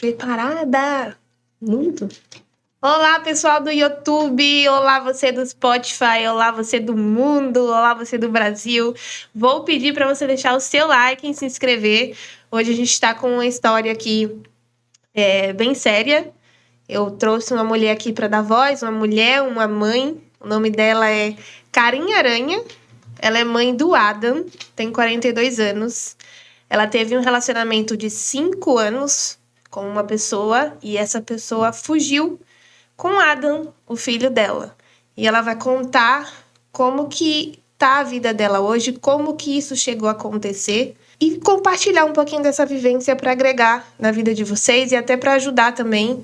Preparada? Muito. Olá, pessoal do YouTube, olá você do Spotify, olá você do mundo, olá você do Brasil. Vou pedir para você deixar o seu like e se inscrever. Hoje a gente está com uma história aqui bem séria. Eu trouxe uma mulher aqui para dar voz, uma mulher, uma mãe. O nome dela é Karin Aranha. Ela é mãe do Adam, tem 42 anos. Ela teve um relacionamento de 5 anos com uma pessoa e essa pessoa fugiu com Adam, o filho dela. E ela vai contar como que tá a vida dela hoje, como que isso chegou a acontecer e compartilhar um pouquinho dessa vivência para agregar na vida de vocês e até para ajudar também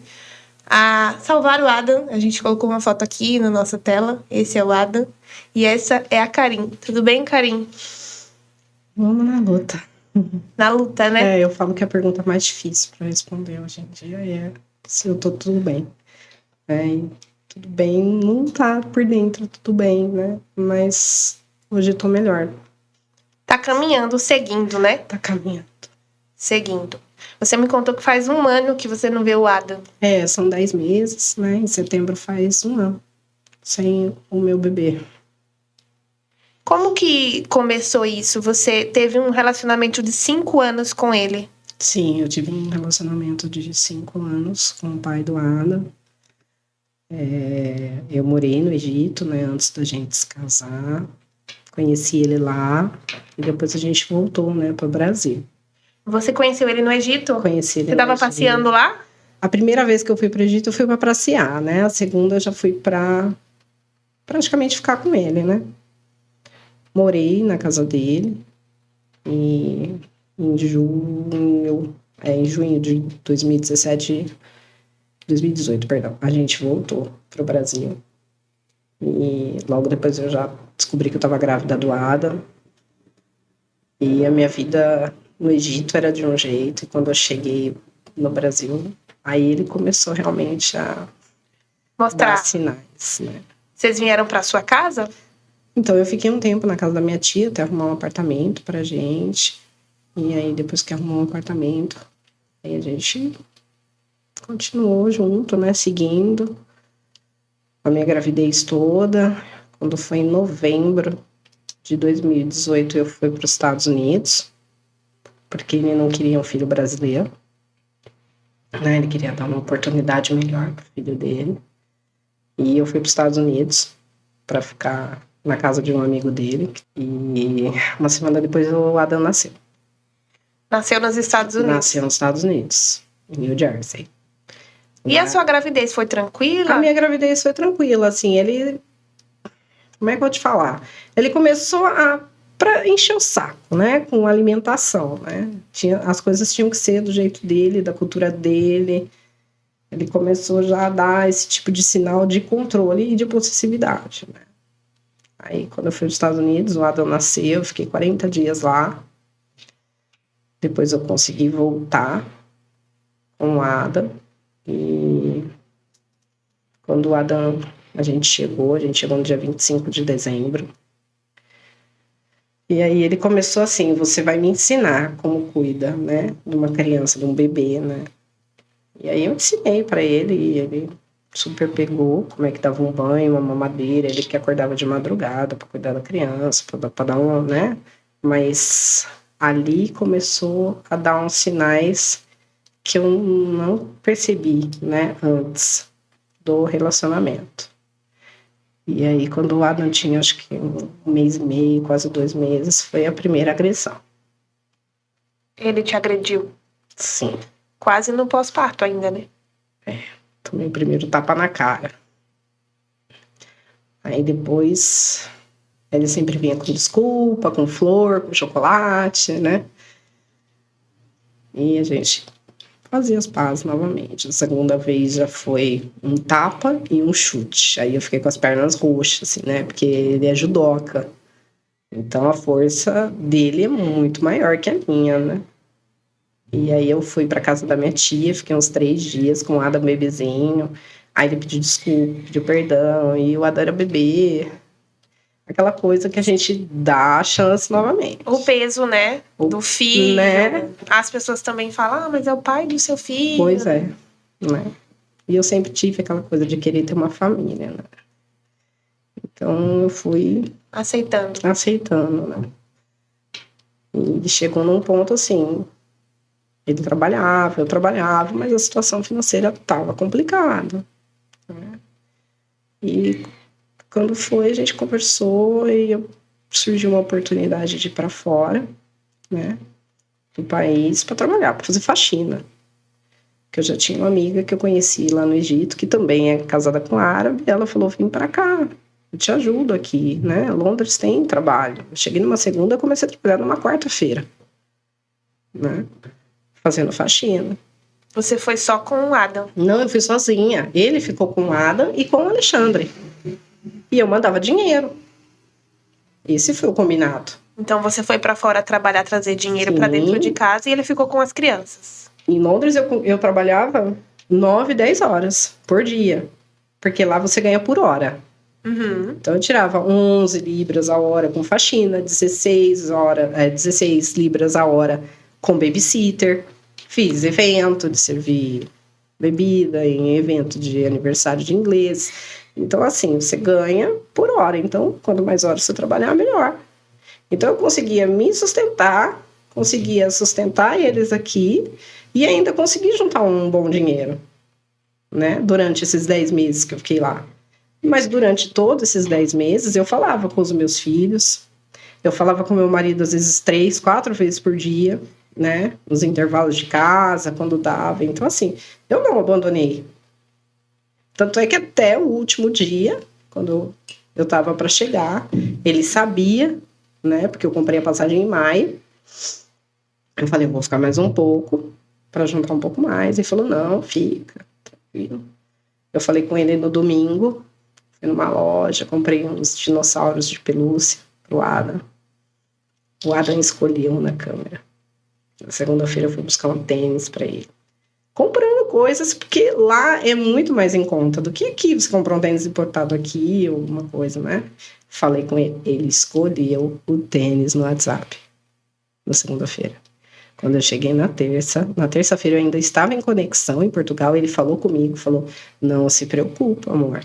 a salvar o Adam. A gente colocou uma foto aqui na nossa tela. Esse é o Adam e essa é a Karin. Tudo bem, Karin? Vamos na luta. Na luta, né? Eu falo que a pergunta mais difícil para responder hoje em dia é se eu tô tudo bem. Tudo bem, não tá por dentro, tudo bem, né? Mas hoje eu tô melhor. Tá caminhando, seguindo, né? Tá caminhando. Seguindo. Você me contou que faz 1 ano que você não vê o Adam. São 10 meses, né? Em setembro faz 1 ano sem o meu bebê. Como que começou isso? Você teve um relacionamento de 5 anos com ele? Sim, eu tive um relacionamento de 5 anos com o pai do Adam. Eu morei no Egito, né, antes da gente se casar. Conheci ele lá e depois a gente voltou, né, para o Brasil. Você conheceu ele no Egito? Conheci ele Você estava passeando lá? A primeira vez que eu fui para o Egito, eu fui para passear, né? A segunda eu já fui para praticamente ficar com ele, né? Morei na casa dele e em junho de 2018, perdão, a gente voltou pro Brasil. E logo depois eu já descobri que eu estava grávida do Adam. E a minha vida no Egito era de um jeito, e quando eu cheguei no Brasil, aí ele começou realmente a mostrar dar sinais, né? Vocês vieram para sua casa? Então, eu fiquei um tempo na casa da minha tia até arrumar um apartamento pra gente. E aí, depois que arrumou um apartamento, aí a gente continuou junto, né? Seguindo a minha gravidez toda. Quando foi em novembro de 2018, eu fui para os Estados Unidos, porque ele não queria um filho brasileiro, né? Ele queria dar uma oportunidade melhor pro filho dele. E eu fui para os Estados Unidos para ficar na casa de um amigo dele. E uma semana depois o Adam nasceu. Nasceu nos Estados Unidos? Nasceu nos Estados Unidos, em New Jersey. E a sua gravidez foi tranquila? A minha gravidez foi tranquila, assim, ele... Como é que eu vou te falar? Ele começou pra encher o saco, né? Com alimentação, né? As coisas tinham que ser do jeito dele, da cultura dele. Ele começou já a dar esse tipo de sinal de controle e de possessividade, né? Aí, quando eu fui para os Estados Unidos, o Adam nasceu, eu fiquei 40 dias lá. Depois eu consegui voltar com o Adam. E quando o Adam, a gente chegou no dia 25 de dezembro. E aí ele começou assim, você vai me ensinar como cuida, né? De uma criança, de um bebê, né? E aí eu ensinei para ele e ele super pegou como é que dava um banho, uma mamadeira, ele que acordava de madrugada para cuidar da criança, para dar uma, né? Mas ali começou a dar uns sinais que eu não percebi, né, antes do relacionamento. E aí, quando o Adam tinha, acho que 1 mês e meio, quase 2 meses, foi a primeira agressão. Ele te agrediu? Sim. Quase no pós-parto ainda, né? Tomei o primeiro tapa na cara. Aí depois, ele sempre vinha com desculpa, com flor, com chocolate, né? E a gente fazia as pazes novamente. A segunda vez já foi um tapa e um chute. Aí eu fiquei com as pernas roxas, assim, né? Porque ele é judoca. Então a força dele é muito maior que a minha, né? E aí eu fui pra casa da minha tia, fiquei uns 3 dias com o Adam bebezinho. Aí ele pediu desculpa, pediu perdão, e o Adam era bebê. aquela coisa que a gente dá a chance novamente. O peso, né? Do filho. Né? As pessoas também falam, mas é o pai do seu filho. Pois é, né? E eu sempre tive aquela coisa de querer ter uma família, né? Então eu fui aceitando, né? E chegou num ponto assim, ele trabalhava, eu trabalhava, mas a situação financeira estava complicada, né? E quando foi, a gente conversou e surgiu uma oportunidade de ir para fora, né, do país para trabalhar, para fazer faxina. Que eu já tinha uma amiga que eu conheci lá no Egito, que também é casada com árabe, e ela falou, vem para cá, eu te ajudo aqui, né, Londres tem trabalho. Eu cheguei numa segunda e comecei a trabalhar numa quarta-feira, né, fazendo faxina. Você foi só com o Adam? Não, eu fui sozinha. Ele ficou com o Adam e com o Alexandre. E eu mandava dinheiro. Esse foi o combinado. Então você foi para fora trabalhar, trazer dinheiro para dentro de casa e ele ficou com as crianças. Em Londres eu trabalhava 9, 10 horas por dia. Porque lá você ganha por hora. Uhum. Então eu tirava 11 libras a hora com faxina, 16 libras a hora com babysitter. Fiz evento de servir bebida em evento de aniversário de inglês. Então, assim, você ganha por hora. Então, quanto mais horas você trabalhar, melhor. Então, eu conseguia me sustentar, conseguia sustentar eles aqui e ainda consegui juntar um bom dinheiro, né? Durante esses 10 meses que eu fiquei lá. Mas durante todos esses 10 meses, eu falava com os meus filhos, eu falava com meu marido, às vezes, 3, 4 vezes por dia, né? Nos intervalos de casa, quando dava. Então, assim, eu não abandonei. Tanto é que até o último dia, quando eu tava para chegar, ele sabia, né? Porque eu comprei a passagem em maio. Eu falei, eu vou ficar mais um pouco, para juntar um pouco mais. Ele falou, não, fica, tranquilo. Eu falei com ele no domingo, fui numa loja, comprei uns dinossauros de pelúcia pro Adam. O Adam escolheu na câmera. Na segunda-feira eu fui buscar um tênis para ele. Comprando coisas, porque lá é muito mais em conta do que aqui. Você comprar um tênis importado aqui, ou alguma coisa, né? Falei com ele, ele escolheu o tênis no WhatsApp, na segunda-feira. Quando eu cheguei na terça-feira eu ainda estava em conexão em Portugal, ele falou comigo, falou, não se preocupa, amor.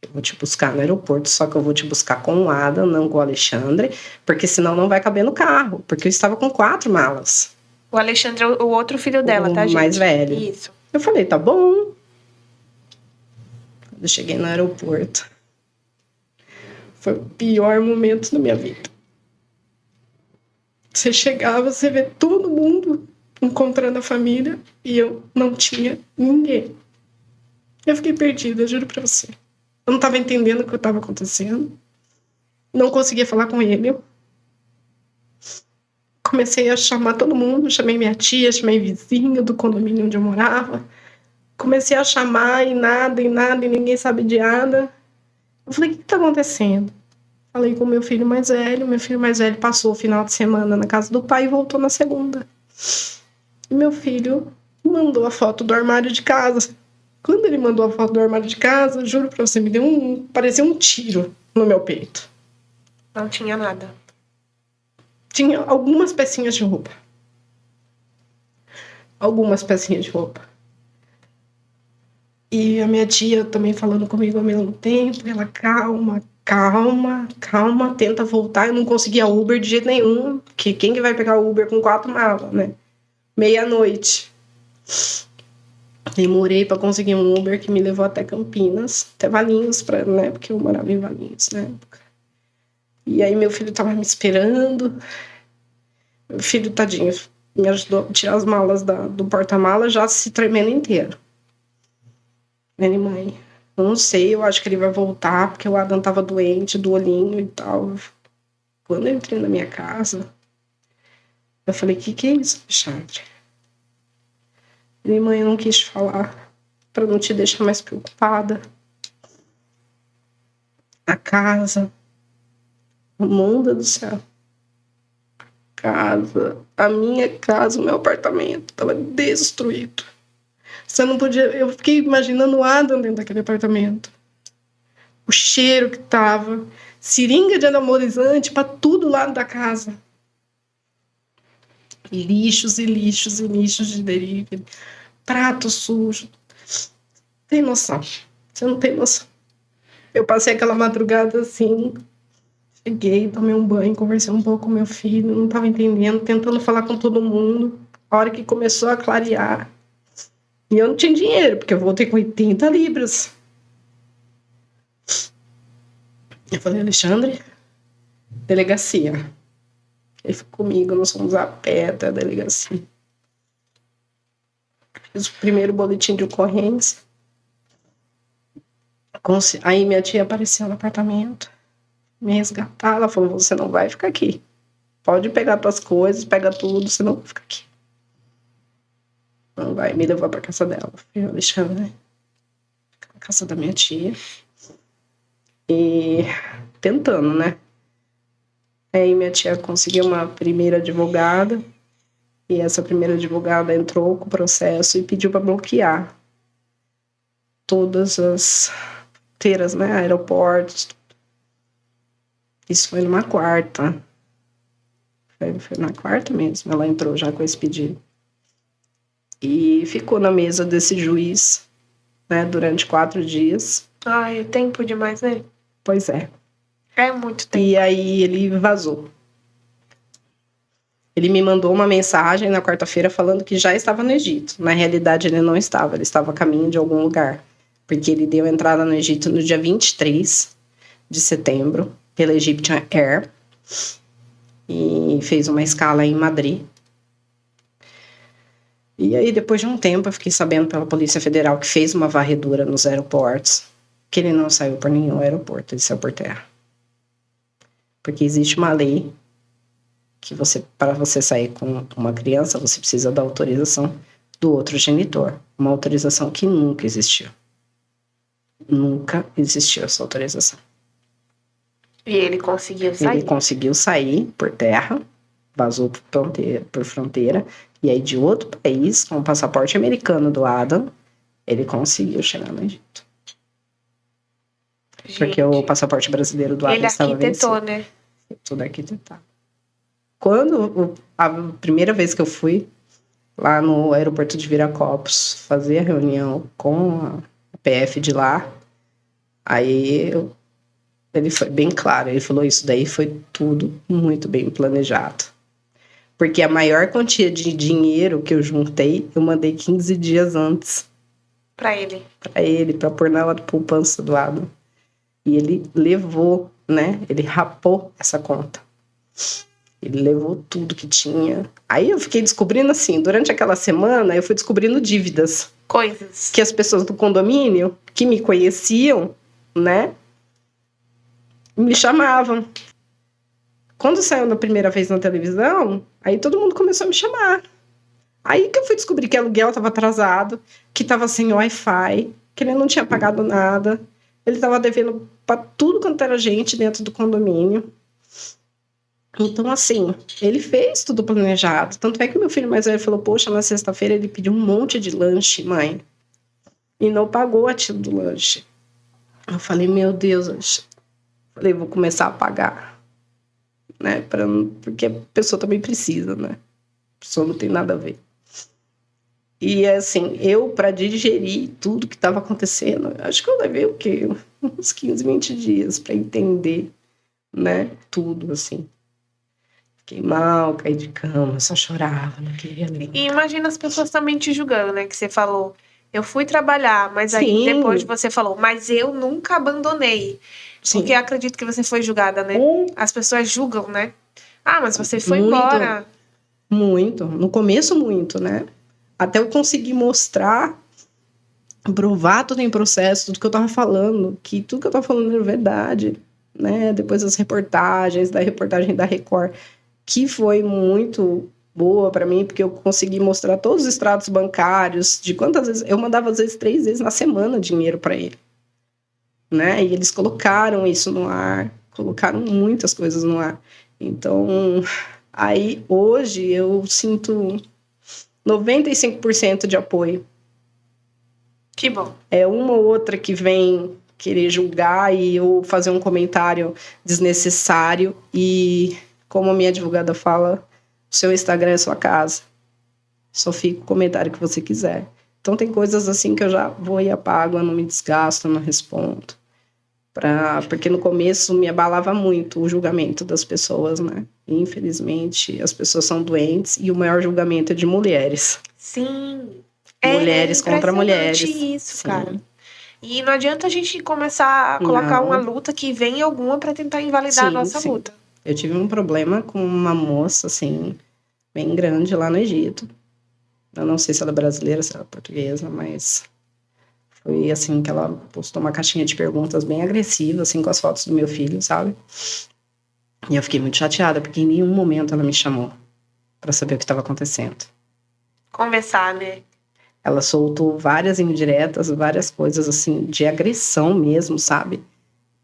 Eu vou te buscar no aeroporto, só que eu vou te buscar com o Adam, não com o Alexandre, porque senão não vai caber no carro, porque eu estava com 4 malas. O Alexandre é o outro filho dela, tá, gente? O mais velho. Isso. Eu falei, tá bom. Quando eu cheguei no aeroporto, foi o pior momento da minha vida. Você chegava, você vê todo mundo encontrando a família e eu não tinha ninguém. Eu fiquei perdida, juro pra você. Eu não tava entendendo o que estava acontecendo. Não conseguia falar com ele. Comecei a chamar todo mundo, chamei minha tia, chamei vizinho do condomínio onde eu morava. Comecei a chamar e nada, e ninguém sabe de nada. Eu falei, o que tá acontecendo? Falei com meu filho mais velho passou o final de semana na casa do pai e voltou na segunda. E meu filho mandou a foto do armário de casa. Quando ele mandou a foto do armário de casa, juro pra você, parecia um tiro no meu peito. Não tinha nada. Tinha algumas pecinhas de roupa. E a minha tia também falando comigo ao mesmo tempo. Ela, calma, tenta voltar. Eu não conseguia Uber de jeito nenhum. Porque quem que vai pegar o Uber com 4 malas, né? Meia-noite. Demorei para conseguir um Uber que me levou até Campinas. Até Valinhos, né? Porque eu morava em Valinhos na época. E aí meu filho tava me esperando. Meu filho, tadinho, me ajudou a tirar as malas do porta-malas, já se tremendo inteiro. Ele, mãe, eu não sei, eu acho que ele vai voltar, porque o Adam tava doente do olhinho e tal. Quando eu entrei na minha casa, eu falei, que é isso, Alexandre? Ele, mãe, eu não quis falar, pra não te deixar mais preocupada. A casa, o mundo do céu. A minha casa, o meu apartamento estava destruído. Você não podia. Eu fiquei imaginando o Adam dentro daquele apartamento. O cheiro que tava. seringa de anabolizante para tudo lado da casa. Lixos e lixos e lixos de delivery. Prato sujo. Tem noção. Você não tem noção. Eu passei aquela madrugada assim, cheguei, tomei um banho, conversei um pouco com meu filho, não estava entendendo, tentando falar com todo mundo. A hora que começou a clarear. E eu não tinha dinheiro, porque eu voltei com 80 libras. Eu falei, Alexandre, delegacia. Ele foi comigo, nós fomos a pé até a delegacia. Fiz o primeiro boletim de ocorrência. Aí minha tia apareceu no apartamento, me resgatar. Ela falou, você não vai ficar aqui. Pode pegar tuas coisas, pega tudo, você não vai ficar aqui. Não vai, me levou pra casa dela. Eu falei, Alexandre, na casa da minha tia. E tentando, né? Aí minha tia conseguiu uma primeira advogada. E essa primeira advogada entrou com o processo e pediu para bloquear todas as feiras, né? Aeroportos. Isso foi numa quarta. Foi na quarta mesmo. Ela entrou já com esse pedido. E ficou na mesa desse juiz, né? Durante 4 dias. Ai, é tempo demais, né? Pois é. É muito tempo. E aí ele vazou. Ele me mandou uma mensagem na quarta-feira falando que já estava no Egito. Na realidade, ele não estava. Ele estava a caminho de algum lugar. Porque ele deu entrada no Egito no dia 23 de setembro, pela Egyptian Air. E fez uma escala em Madrid. E aí, depois de um tempo, eu fiquei sabendo pela Polícia Federal que fez uma varredura nos aeroportos, que ele não saiu por nenhum aeroporto, ele saiu por terra. Porque existe uma lei que para você sair com uma criança, você precisa da autorização do outro genitor. Uma autorização que nunca existiu. Nunca existiu essa autorização. E ele conseguiu sair? Ele conseguiu sair por terra, vazou por fronteira, e aí de outro país, com o passaporte americano do Adam, ele conseguiu chegar no Egito. Gente, porque o passaporte brasileiro do Adam estava vencido. Ele arquitetou, né? Tudo arquitetado. Quando a primeira vez que eu fui lá no aeroporto de Viracopos fazer a reunião com a PF de lá, aí ele foi bem claro, ele falou, isso daí foi tudo muito bem planejado. Porque a maior quantia de dinheiro que eu juntei, eu mandei 15 dias antes. Pra ele? Pra ele, pra pôr na poupança do lado. E ele levou, né? Ele rapou essa conta. Ele levou tudo que tinha. Aí eu fiquei descobrindo assim, durante aquela semana, eu fui descobrindo dívidas. Coisas. Que as pessoas do condomínio, que me conheciam, né? Me chamavam. Quando saiu na primeira vez na televisão, aí todo mundo começou a me chamar. Aí que eu fui descobrir que aluguel estava atrasado, que estava sem Wi-Fi, que ele não tinha pagado nada. Ele estava devendo para tudo quanto era gente dentro do condomínio. Então, assim, ele fez tudo planejado. Tanto é que meu filho mais velho falou, poxa, na sexta-feira ele pediu um monte de lanche, mãe. E não pagou a tira do lanche. Eu falei, meu Deus, eu falei, vou começar a pagar. Né? Porque a pessoa também precisa, né? A pessoa não tem nada a ver. E, assim, eu, para digerir tudo que estava acontecendo, acho que eu levei o quê? Uns 15, 20 dias para entender, né? Tudo, assim. Fiquei mal, caí de cama, só chorava, não queria levantar. E imagina as pessoas também te julgando, né? Que você falou, eu fui trabalhar, mas aí Sim. depois você falou, mas eu nunca abandonei. Sim. Porque eu acredito que você foi julgada, né? As pessoas julgam, né? Ah, mas você foi Muito, embora. Muito. No começo, muito, né? Até eu conseguir mostrar, provar tudo em processo, tudo que eu tava falando, que tudo que eu tava falando era verdade, né? Depois das reportagens, da reportagem da Record, que foi muito boa para mim, porque eu consegui mostrar todos os extratos bancários, de quantas vezes... Eu mandava, às vezes, 3 vezes na semana dinheiro para ele. Né? E eles colocaram isso no ar, colocaram muitas coisas no ar. Então, aí, hoje, eu sinto 95% de apoio. Que bom. É uma ou outra que vem querer julgar e eu fazer um comentário desnecessário. E, como a minha advogada fala, o seu Instagram é sua casa. Só fica o comentário que você quiser. Então, tem coisas assim que eu já vou e apago, eu não me desgasto, eu não respondo. Porque no começo me abalava muito o julgamento das pessoas, né? E, infelizmente, as pessoas são doentes e o maior julgamento é de mulheres. Sim. Mulheres contra mulheres. Isso, Sim. cara. E não adianta a gente começar a colocar uma luta que vem alguma para tentar invalidar a nossa luta. Eu tive um problema com uma moça, assim, bem grande lá no Egito. Eu não sei se ela é brasileira, se ela é portuguesa, mas foi assim que ela postou uma caixinha de perguntas bem agressiva, assim, com as fotos do meu filho, sabe? E eu fiquei muito chateada, porque em nenhum momento ela me chamou para saber o que estava acontecendo. Conversar, né? Ela soltou várias indiretas, várias coisas, assim, de agressão mesmo, sabe?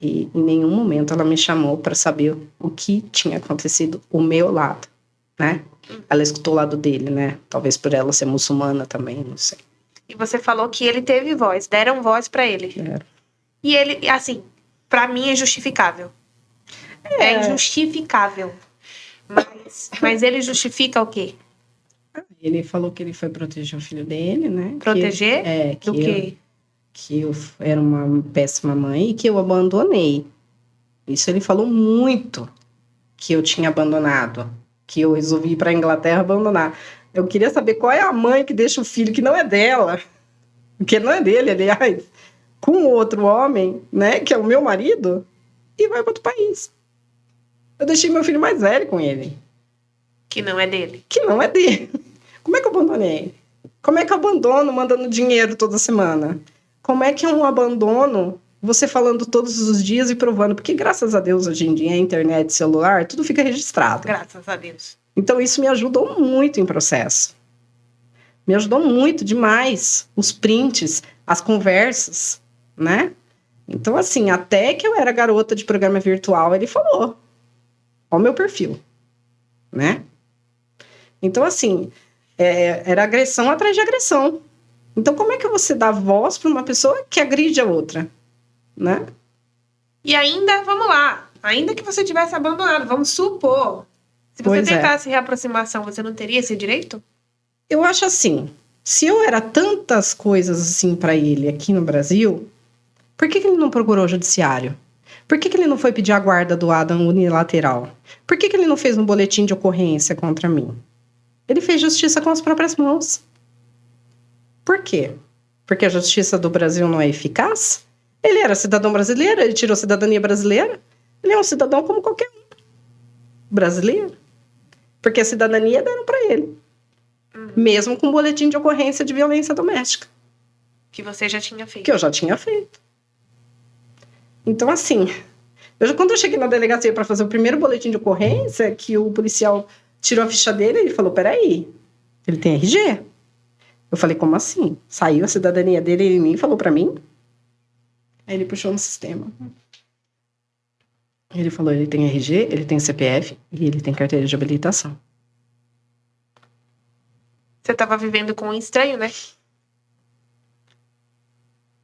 E em nenhum momento ela me chamou para saber o que tinha acontecido o meu lado, né? Ela escutou o lado dele, né? Talvez por ela ser muçulmana também, não sei. E você falou que ele teve voz, deram voz para ele. Era. E ele, assim, para mim é justificável. É injustificável. Mas ele justifica o quê? Ele falou que ele foi proteger o filho dele, né? Proteger? Do quê? Que eu era uma péssima mãe e que eu abandonei. Isso ele falou muito, que eu tinha abandonado. Que eu resolvi ir para a Inglaterra abandonar. Eu queria saber qual é a mãe que deixa o filho que não é dela, que não é dele, aliás, com outro homem, né? Que é o meu marido, e vai para outro país. Eu deixei meu filho mais velho com ele. Que não é dele. Que não é dele. Como é que eu abandonei? Como é que eu abandono mandando dinheiro toda semana? Como é que é um abandono você falando todos os dias e provando? Porque, graças a Deus, hoje em dia, a internet, celular, tudo fica registrado. Graças a Deus. Então, isso me ajudou muito em processo. Me ajudou muito demais. Os prints, as conversas, né? Então, assim, até que eu era garota de programa virtual, ele falou. Olha o meu perfil, né? Então, assim, era agressão atrás de agressão. Então, como é que você dá voz para uma pessoa que agride a outra, né? E ainda, vamos lá, ainda que você tivesse abandonado, vamos supor, se você tentasse reaproximação, você não teria esse direito? Eu acho assim, se eu era tantas coisas assim para ele aqui no Brasil, por que ele não procurou o judiciário? Por que ele não foi pedir a guarda do Adam unilateral? Por que ele não fez um boletim de ocorrência contra mim? Ele fez justiça com as próprias mãos. Por quê? Porque a justiça do Brasil não é eficaz? Ele era cidadão brasileiro, ele tirou a cidadania brasileira. Ele é um cidadão como qualquer um. Brasileiro. Porque a cidadania deram para ele. Mesmo com boletim de ocorrência de violência doméstica. Que você já tinha feito. Que eu já tinha feito. Então, assim, quando eu cheguei na delegacia para fazer o primeiro boletim de ocorrência, que o policial tirou a ficha dele, ele falou, peraí, ele tem RG? Eu falei, como assim? Saiu a cidadania dele em mim e falou para mim? Aí ele puxou no sistema. Ele falou, ele tem RG, ele tem CPF e ele tem carteira de habilitação. Você estava vivendo com um estranho, né?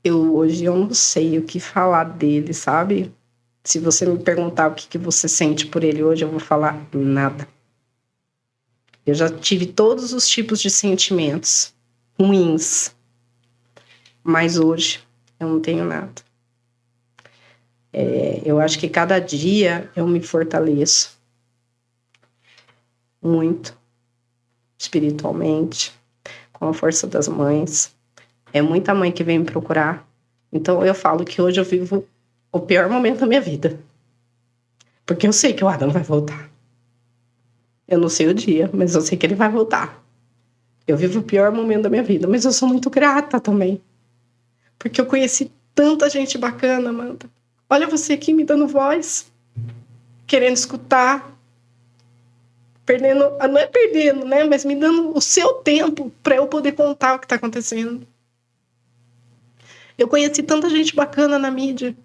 Hoje eu não sei o que falar dele, sabe? Se você me perguntar o que você sente por ele hoje, eu vou falar nada. Eu já tive todos os tipos de sentimentos ruins. Mas hoje eu não tenho nada. Eu acho que cada dia eu me fortaleço. Muito. Espiritualmente. Com a força das mães. É muita mãe que vem me procurar. Então eu falo que hoje eu vivo o pior momento da minha vida. Porque eu sei que o Adam vai voltar. Eu não sei o dia, mas eu sei que ele vai voltar. Eu vivo o pior momento da minha vida, mas eu sou muito grata também. Porque eu conheci tanta gente bacana, Amanda. Olha você aqui me dando voz. Querendo escutar. Perdendo, não é perdendo, né? Mas me dando o seu tempo para eu poder contar o que está acontecendo. Eu conheci tanta gente bacana na mídia.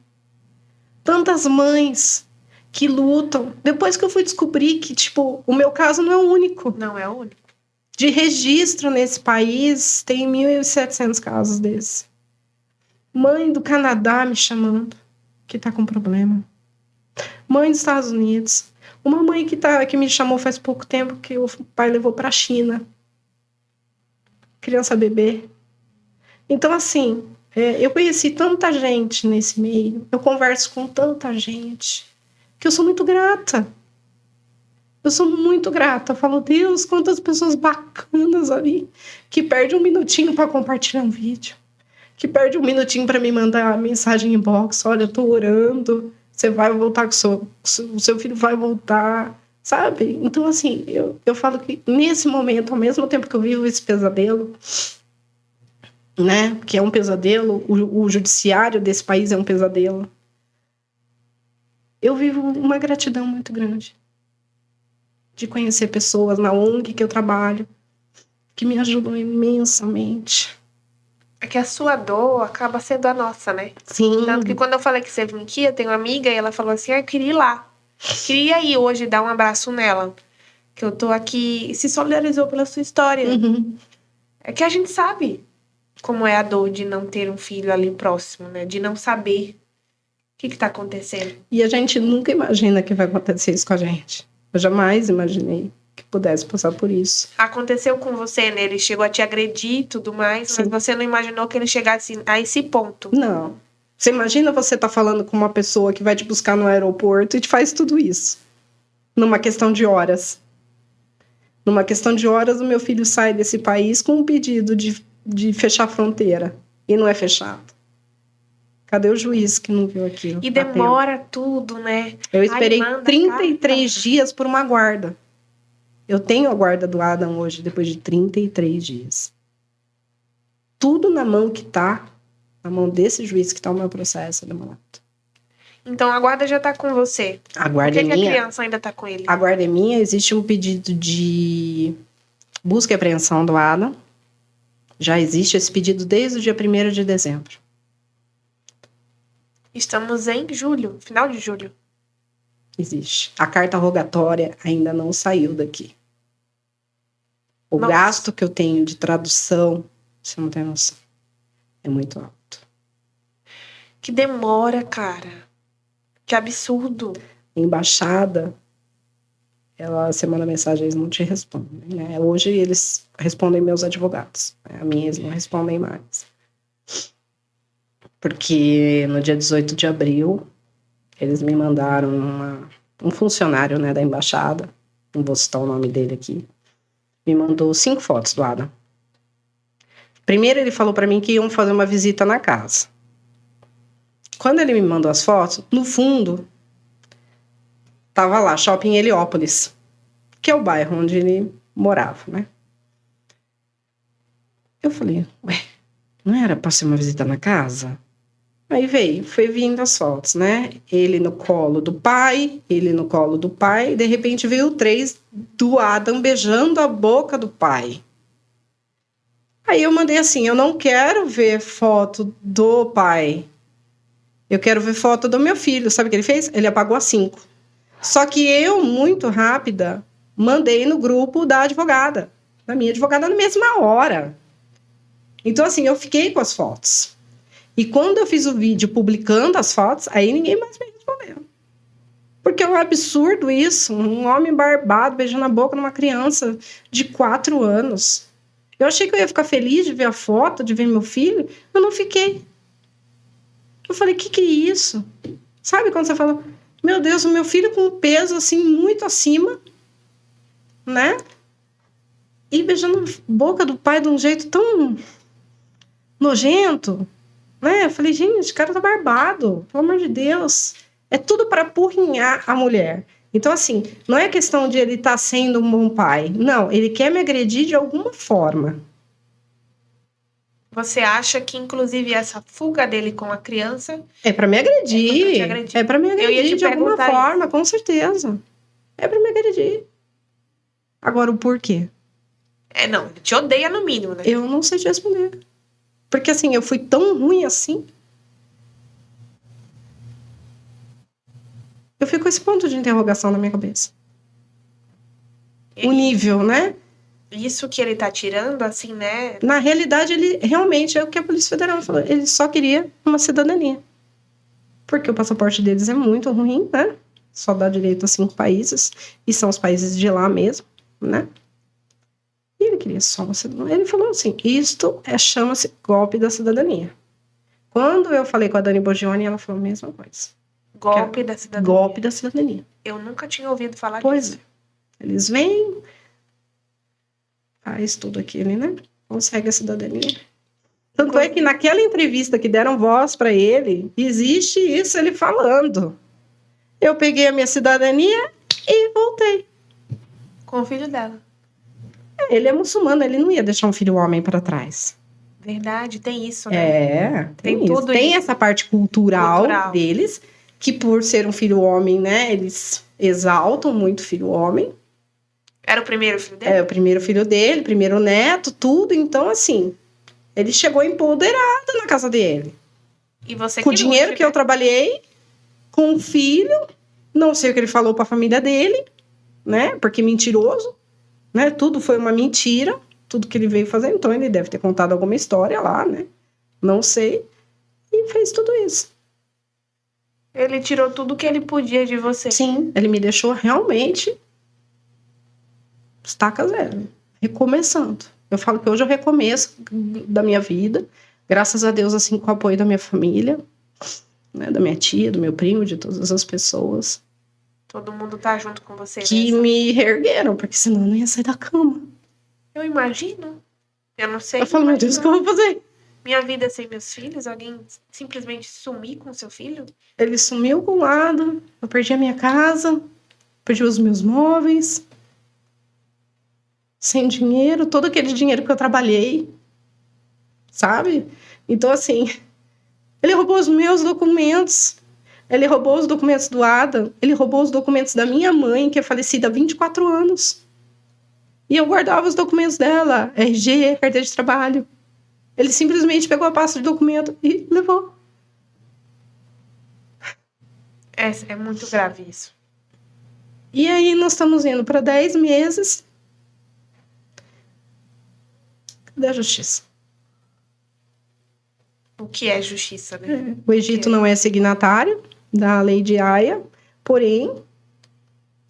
Tantas mães que lutam. Depois que eu fui descobrir que, tipo, o meu caso não é o único. Não é o único. De registro nesse país, tem 1.700 casos desses. Mãe do Canadá me chamando, que tá com problema. Mãe dos Estados Unidos. Uma mãe que me chamou faz pouco tempo, que o pai levou pra China. Criança bebê. Então, assim, eu conheci tanta gente nesse meio. Eu converso com tanta gente. Que eu sou muito grata. Eu sou muito grata. Eu falo, Deus, quantas pessoas bacanas ali. Que perde um minutinho para compartilhar um vídeo. Que perde um minutinho para me mandar mensagem inbox. Olha, eu tô orando. Você vai voltar com o seu filho vai voltar. Sabe? Então, assim, eu falo que nesse momento, ao mesmo tempo que eu vivo esse pesadelo, né? Que é um pesadelo, o judiciário desse país é um pesadelo. Eu vivo uma gratidão muito grande de conhecer pessoas na ONG que eu trabalho que me ajudam imensamente. É que a sua dor acaba sendo a nossa, né? Sim. Tanto que quando eu falei que você vinha aqui, eu tenho uma amiga e ela falou assim, eu queria ir lá. Queria ir hoje dar um abraço nela. Que eu tô aqui, se solidarizou pela sua história. Uhum. É que a gente sabe como é a dor de não ter um filho ali próximo, né? De não saber o que tá acontecendo. E a gente nunca imagina que vai acontecer isso com a gente. Eu jamais imaginei que pudesse passar por isso. Aconteceu com você, né? Ele chegou a te agredir e tudo mais, Sim. mas você não imaginou que ele chegasse a esse ponto. Não. Você imagina você tá falando com uma pessoa que vai te buscar no aeroporto e te faz tudo isso. Numa questão de horas. Numa questão de horas, o meu filho sai desse país com um pedido de fechar a fronteira. E não é fechado. Cadê o juiz que não viu aquilo? E demora tudo, né? Eu esperei 33 dias por uma guarda. Eu tenho a guarda do Adam hoje, depois de 33 dias. Tudo na mão que tá, na mão desse juiz que tá o meu processo demorado. Então a guarda já tá com você. A guarda é minha. Por que a criança ainda tá com ele? A guarda é minha, existe um pedido de busca e apreensão do Adam. Já existe esse pedido desde o dia 1º de dezembro. Estamos em julho, final de julho. Existe. A carta rogatória ainda não saiu daqui. O gasto que eu tenho de tradução, você não tem noção, é muito alto. Que demora, cara. Que absurdo. Embaixada, você manda mensagem, eles não te respondem, né? Hoje eles respondem meus advogados. A minha eles não respondem mais. Porque no dia 18 de abril, eles me mandaram um funcionário, né, da embaixada, não vou citar o nome dele aqui, me mandou 5 fotos do Adam. Primeiro ele falou para mim que iam fazer uma visita na casa. Quando ele me mandou as fotos, no fundo, tava lá, Shopping Heliópolis, que é o bairro onde ele morava, né? Eu falei, ué, não era pra ser uma visita na casa? Aí foi vindo as fotos, né? Ele no colo do pai, de repente veio 3 do Adam beijando a boca do pai. Aí eu mandei assim, eu não quero ver foto do pai, eu quero ver foto do meu filho. Sabe o que ele fez? Ele apagou as 5. Só que eu, muito rápida, mandei no grupo da advogada, da minha advogada, na mesma hora. Então, assim, eu fiquei com as fotos. E quando eu fiz o vídeo publicando as fotos, aí ninguém mais me respondeu. Porque é um absurdo isso, um homem barbado beijando a boca numa criança de 4 anos. Eu achei que eu ia ficar feliz de ver a foto, de ver meu filho, eu não fiquei. Eu falei, que é isso? Sabe quando você fala, meu Deus, o meu filho com um peso assim, muito acima, né? E beijando a boca do pai de um jeito tão nojento, né? Eu falei, gente, esse cara tá barbado, pelo amor de Deus. É tudo para apurrinhar a mulher. Então, assim, não é questão de ele estar sendo um bom pai. Não, ele quer me agredir de alguma forma. Você acha que, inclusive, essa fuga dele com a criança... É para me agredir. É para me agredir de alguma forma, isso. Com certeza. É para me agredir. Agora, o porquê? Não, ele te odeia no mínimo, né? Eu não sei te responder. Porque, assim, eu fui tão ruim assim. Eu fico com esse ponto de interrogação na minha cabeça. O nível, né? Isso que ele tá tirando, assim, né? Na realidade, ele realmente é o que a Polícia Federal falou. Ele só queria uma cidadania. Porque o passaporte deles é muito ruim, né? Só dá direito a 5 países. E são os países de lá mesmo, né? E ele queria só uma cidadania. Ele falou assim, chama-se golpe da cidadania. Quando eu falei com a Dani Borgione, ela falou a mesma coisa. Golpe da cidadania. Golpe da cidadania. Eu nunca tinha ouvido falar Pois disso. Eles vêm, faz tudo aquilo, né? Consegue a cidadania. Tanto é que naquela entrevista que deram voz para ele, existe isso ele falando. Eu peguei a minha cidadania e voltei. Com o filho dela. Ele é muçulmano, ele não ia deixar um filho homem para trás. Verdade, tem isso, né? Tem Tem isso. tudo Tem isso. essa parte cultural deles, que por ser um filho homem, né, eles exaltam muito o filho homem. Era o primeiro filho dele? É, o primeiro filho dele, primeiro neto, tudo. Então, assim, ele chegou empoderado na casa dele. E você com o dinheiro que eu trabalhei, com o filho, não sei o que ele falou para a família dele, né? Porque mentiroso, né? Tudo foi uma mentira, tudo que ele veio fazer. Então, ele deve ter contado alguma história lá, né? Não sei. E fez tudo isso. Ele tirou tudo que ele podia de você. Sim, ele me deixou realmente estaca zero, recomeçando. Eu falo que hoje eu recomeço da minha vida, graças a Deus, assim, com o apoio da minha família, né, da minha tia, do meu primo, de todas as pessoas. Todo mundo tá junto com você. Que me reergueram, porque senão eu não ia sair da cama. Eu imagino. Eu não sei. Eu falo, meu Deus, o que eu vou fazer? Minha vida sem meus filhos? Alguém simplesmente sumir com seu filho? Ele sumiu com um lado, eu perdi a minha casa, perdi os meus móveis, sem dinheiro, todo aquele dinheiro que eu trabalhei, sabe? Então, assim, ele roubou os meus documentos, ele roubou os documentos do Adam, ele roubou os documentos da minha mãe, que é falecida há 24 anos. E eu guardava os documentos dela, RG, carteira de trabalho. Ele simplesmente pegou a pasta de documento e levou. É muito grave isso. E aí nós estamos indo para 10 meses. Cadê a justiça? O que é justiça, né? O Egito não é signatário da lei de Haia, porém,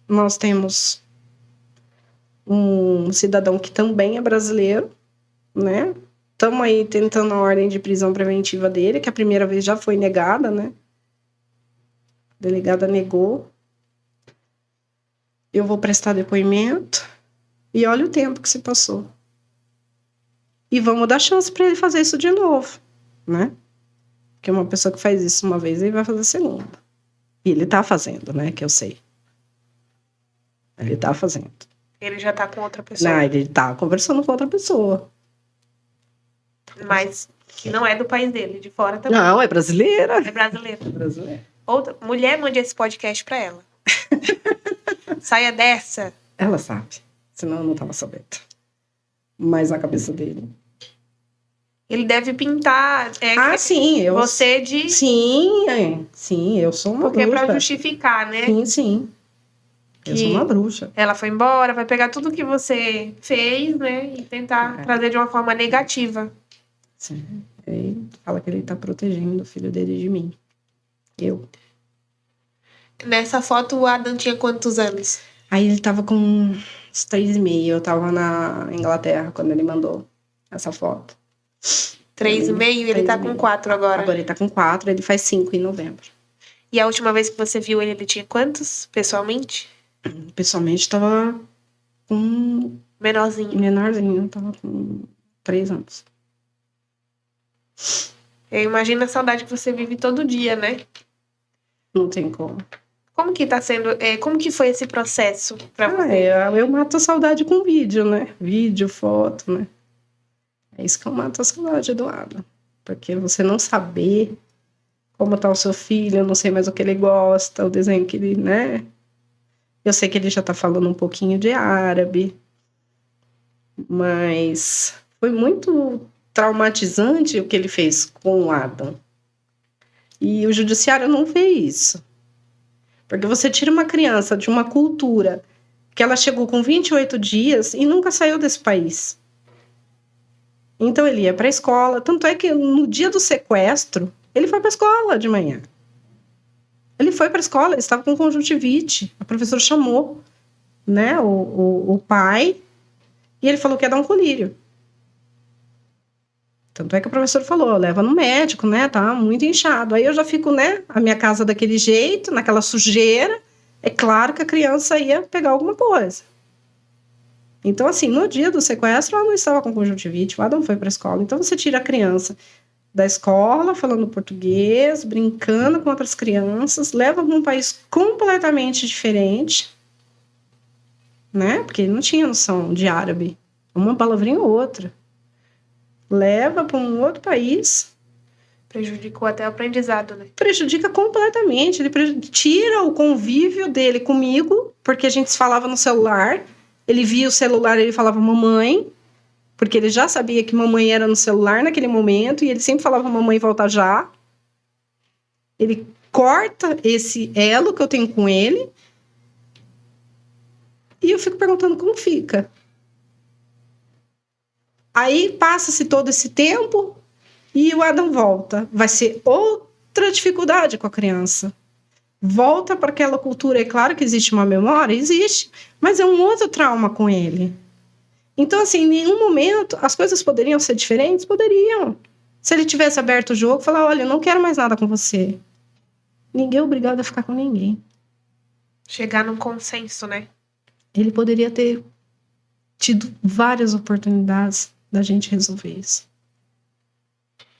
nós temos um cidadão que também é brasileiro, né? Estamos aí tentando a ordem de prisão preventiva dele, que a primeira vez já foi negada, né? A delegada negou. Eu vou prestar depoimento e olha o tempo que se passou. E vamos dar chance para ele fazer isso de novo, né? Porque uma pessoa que faz isso uma vez, ele vai fazer a segunda. E ele tá fazendo, né? Que eu sei. Ele tá fazendo. Ele já tá com outra pessoa. Não, ele tá conversando com outra pessoa. Mas que não é do país dele, de fora também. Não, é brasileira. É brasileira. É brasileira. Outra mulher, mande esse podcast pra ela. Saia dessa. Ela sabe. Senão eu não tava sabendo. Mas na cabeça dele. Ele deve pintar. Sim. Você de. Sim, eu sou uma Porque bruxa. é pra justificar, né? Sim. Eu sou uma bruxa. Ela foi embora, vai pegar tudo que você fez, né? E tentar trazer de uma forma negativa. Sim. Ele fala que ele tá protegendo o filho dele de mim. Eu. Nessa foto, o Adam tinha quantos anos? Aí ele tava com uns 3,5. Eu tava na Inglaterra quando ele mandou essa foto. 3,5 e ele tá com 4 agora. Agora ele tá com 4, ele faz 5 em novembro. E a última vez que você viu ele tinha quantos, pessoalmente? Pessoalmente, tava com... Menorzinho, tava com 3 anos. Eu imagino a saudade que você vive todo dia, né? Não tem como. Como que tá sendo... como que foi esse processo pra você? Eu mato a saudade com vídeo, né? Vídeo, foto, né? É isso que eu mato a saudade do Adam. Porque você não saber como tá o seu filho, eu não sei mais o que ele gosta, o desenho que ele, né? Eu sei que ele já tá falando um pouquinho de árabe. Mas foi muito traumatizante o que ele fez com o Adam. E o judiciário não vê isso. Porque você tira uma criança de uma cultura que ela chegou com 28 dias e nunca saiu desse país. Então ele ia para a escola, tanto é que no dia do sequestro, ele foi para a escola de manhã. Ele foi para a escola, ele estava com conjuntivite. A professora chamou, né, o pai, e ele falou que ia dar um colírio. Tanto é que o professor falou, leva no médico, né, tá muito inchado. Aí eu já fico, né, a minha casa daquele jeito, naquela sujeira. É claro que a criança ia pegar alguma coisa. Então, assim, no dia do sequestro, ela não estava com conjuntivite, o Adam foi para a escola. Então, você tira a criança da escola, falando português, brincando com outras crianças, leva para um país completamente diferente, né? Porque ele não tinha noção de árabe. Uma palavrinha ou outra. Leva para um outro país. Prejudicou até o aprendizado, né? Prejudica completamente. Ele tira o convívio dele comigo, porque a gente se falava no celular. Ele via o celular, ele falava mamãe, porque ele já sabia que mamãe era no celular naquele momento, e ele sempre falava mamãe, volta já. Ele corta esse elo que eu tenho com ele, e eu fico perguntando como fica. Aí passa-se todo esse tempo, e o Adam volta. Vai ser outra dificuldade com a criança. Volta para aquela cultura. É claro que existe uma memória, existe, mas é um outro trauma com ele. Então, assim, em nenhum momento as coisas poderiam ser diferentes? Poderiam. Se ele tivesse aberto o jogo, falar, olha, eu não quero mais nada com você. Ninguém é obrigado a ficar com ninguém. Chegar num consenso, né? Ele poderia ter tido várias oportunidades da gente resolver isso.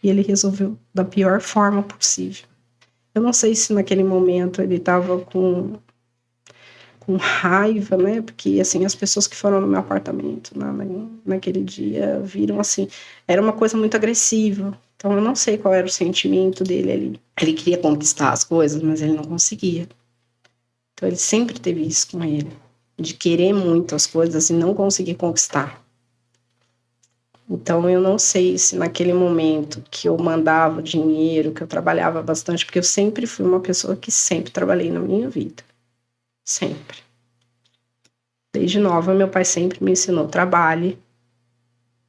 E ele resolveu da pior forma possível. Eu não sei se naquele momento ele estava com raiva, né? Porque, assim, as pessoas que foram no meu apartamento naquele dia viram, assim, era uma coisa muito agressiva. Então, eu não sei qual era o sentimento dele ali. Ele queria conquistar as coisas, mas ele não conseguia. Então, ele sempre teve isso com ele. De querer muito as coisas e não conseguir conquistar. Então, eu não sei se naquele momento que eu mandava dinheiro, que eu trabalhava bastante, porque eu sempre fui uma pessoa que sempre trabalhei na minha vida. Sempre. Desde nova, meu pai sempre me ensinou, trabalhe,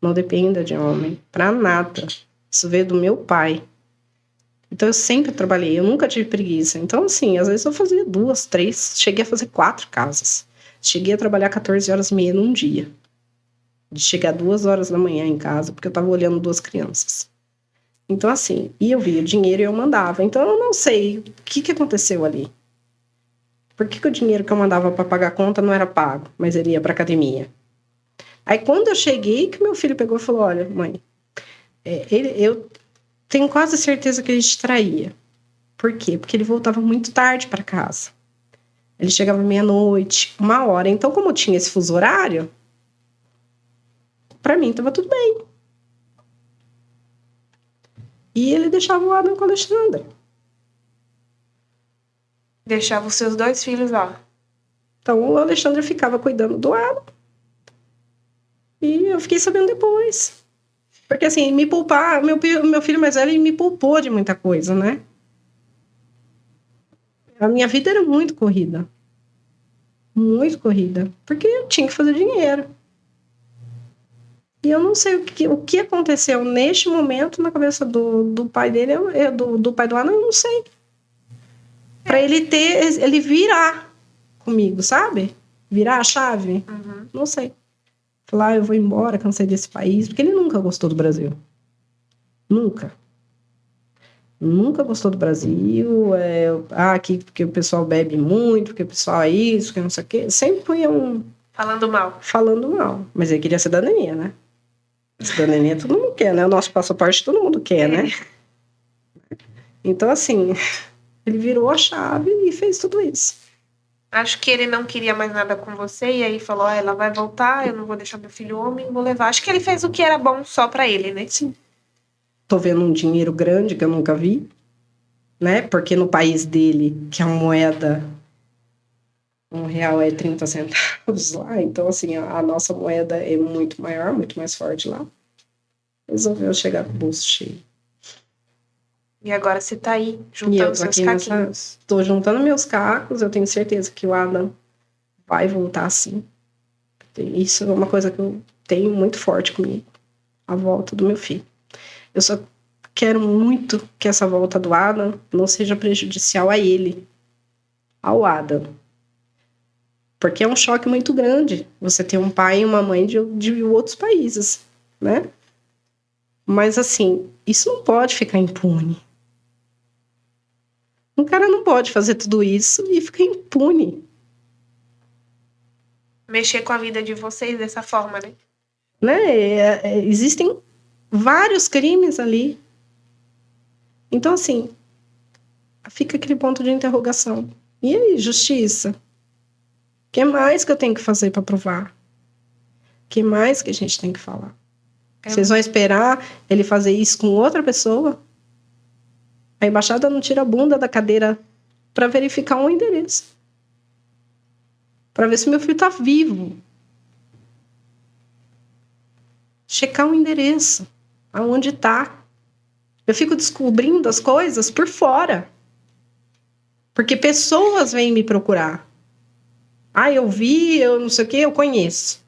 não dependa de homem, pra nada. Isso veio do meu pai. Então, eu sempre trabalhei, eu nunca tive preguiça. Então, assim, às vezes eu fazia 2, 3, cheguei a fazer 4 casas. Cheguei a trabalhar 14h30 num dia. De chegar 2h da manhã em casa, porque eu tava olhando 2 crianças. Então, assim, e eu via o dinheiro e eu mandava. Então, eu não sei o que aconteceu ali. Por que o dinheiro que eu mandava para pagar a conta não era pago, mas ele ia para academia? Aí, quando eu cheguei, que meu filho pegou e falou, olha, mãe, eu tenho quase certeza que ele te traía. Por quê? Porque ele voltava muito tarde para casa. Ele chegava meia-noite, 1h. Então, como tinha esse fuso horário, para mim tava tudo bem. E ele deixava o Adam com a Alexandra. Deixava os seus 2 filhos lá. Então, o Alexandre ficava cuidando do Adam. E eu fiquei sabendo depois. Porque, assim, me poupar... Meu filho mais velho me poupou de muita coisa, né? A minha vida era muito corrida. Muito corrida. Porque eu tinha que fazer dinheiro. E eu não sei o que aconteceu neste momento na cabeça do pai dele, do pai do Adam, eu não sei. Pra ele virar comigo, sabe? Virar a chave. Uhum. Não sei. Falar, eu vou embora, cansei desse país. Porque ele nunca gostou do Brasil. Nunca. Nunca gostou do Brasil. Aqui porque o pessoal bebe muito, porque o pessoal é isso, que não sei o quê. Sempre foi Falando mal. Falando mal. Mas ele queria cidadania, né? Cidadania todo mundo quer, né? O nosso passaporte todo mundo quer, né? Então, assim, ele virou a chave e fez tudo isso. Acho que ele não queria mais nada com você e aí falou, ela vai voltar, eu não vou deixar meu filho homem, vou levar. Acho que ele fez o que era bom só pra ele, né? Sim. Tô vendo um dinheiro grande que eu nunca vi, né? Porque no país dele, que a moeda, R$1 é 30 centavos lá, então, assim, a nossa moeda é muito maior, muito mais forte lá. Resolveu chegar com o bolso cheio. E agora você tá aí, juntando seus caquinhos. Tô juntando meus cacos, eu tenho certeza que o Adam vai voltar assim. Isso é uma coisa que eu tenho muito forte comigo. A volta do meu filho. Eu só quero muito que essa volta do Adam não seja prejudicial a ele, ao Adam. Porque é um choque muito grande você ter um pai e uma mãe de outros países, né? Mas, assim, isso não pode ficar impune. Um cara não pode fazer tudo isso e ficar impune. Mexer com a vida de vocês dessa forma, né? Existem vários crimes ali. Então, assim, fica aquele ponto de interrogação. E aí, justiça? O que mais que eu tenho que fazer para provar? O que mais que a gente tem que falar? Vocês vão esperar ele fazer isso com outra pessoa? A embaixada não tira a bunda da cadeira para verificar um endereço. Para ver se meu filho está vivo. Checar um endereço. Aonde está. Eu fico descobrindo as coisas por fora. Porque pessoas vêm me procurar. Eu vi, eu não sei o quê, eu conheço.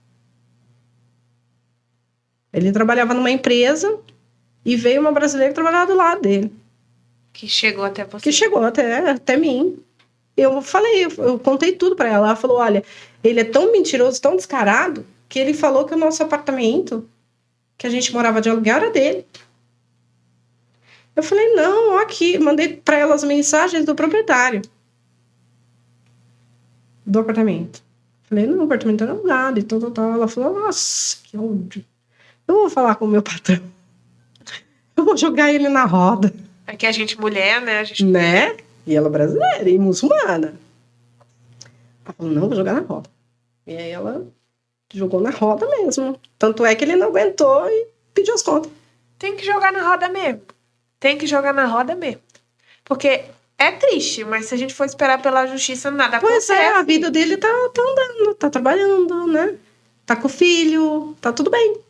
Ele trabalhava numa empresa e veio uma brasileira trabalhar do lado dele. Que chegou até você. Que chegou até mim. Eu falei, eu contei tudo pra ela. Ela falou, olha, ele é tão mentiroso, tão descarado, que ele falou que o nosso apartamento, que a gente morava de aluguel, era dele. Eu falei, não, aqui, mandei pra ela as mensagens do proprietário do apartamento. Falei, não, o apartamento era alugado e tal. Ela falou, nossa, que ódio. Eu vou falar com o meu patrão. Eu vou jogar ele na roda. É que a gente mulher, né? Né? E ela brasileira e muçulmana. Ela falou, não, vou jogar na roda. E aí ela jogou na roda mesmo. Tanto é que ele não aguentou e pediu as contas. Tem que jogar na roda mesmo. Tem que jogar na roda mesmo. Porque é triste, mas se a gente for esperar pela justiça, nada acontece. Pois é, a vida dele tá andando, tá trabalhando, né? Tá com o filho, tá tudo bem.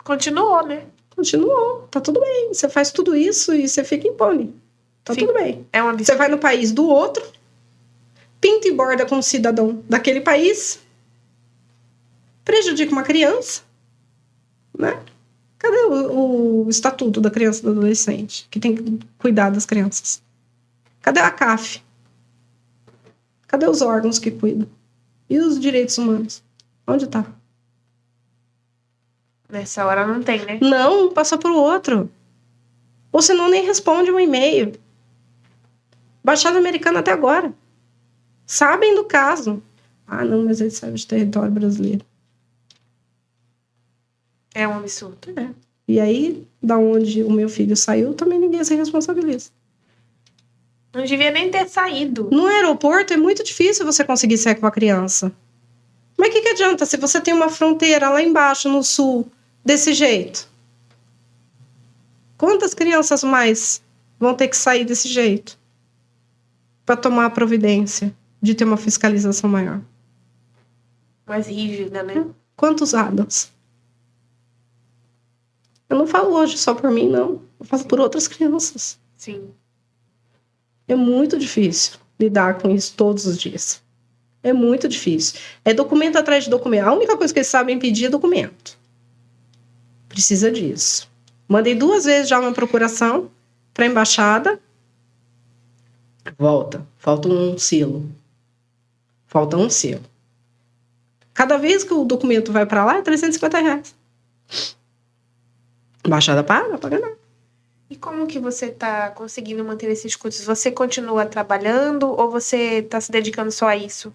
Continuou, né? Continuou, tá tudo bem. Você faz tudo isso e você fica impune. Tá tudo bem. É um absurdo. Você vai no país do outro, pinta e borda com um cidadão daquele país, prejudica uma criança, né? Cadê o estatuto da criança e do adolescente, que tem que cuidar das crianças? Cadê a CAF? Cadê os órgãos que cuidam? E os direitos humanos? Onde tá? Nessa hora não tem, né? Não, um passa pro outro. Ou senão nem responde um e-mail. Baixada Americana até agora. Sabem do caso. Não, mas ele saiu de território brasileiro. É um absurdo. É. E aí, da onde o meu filho saiu, também ninguém se responsabiliza. Não devia nem ter saído. No aeroporto é muito difícil você conseguir sair com a criança. Mas o que adianta se você tem uma fronteira lá embaixo, no sul, desse jeito? Quantas crianças mais vão ter que sair desse jeito para tomar a providência de ter uma fiscalização maior? Mais rígida, né? Quantos Adams? Eu não falo hoje só por mim, não. Eu falo por outras crianças. Sim. É muito difícil lidar com isso todos os dias. É muito difícil. É documento atrás de documento. A única coisa que eles sabem pedir é documento. Precisa disso. Mandei 2 vezes já uma procuração para a embaixada. Falta um selo. Falta um selo. Cada vez que o documento vai para lá é R$350. Embaixada paga nada. E como que você tá conseguindo manter esses custos? Você continua trabalhando ou você tá se dedicando só a isso?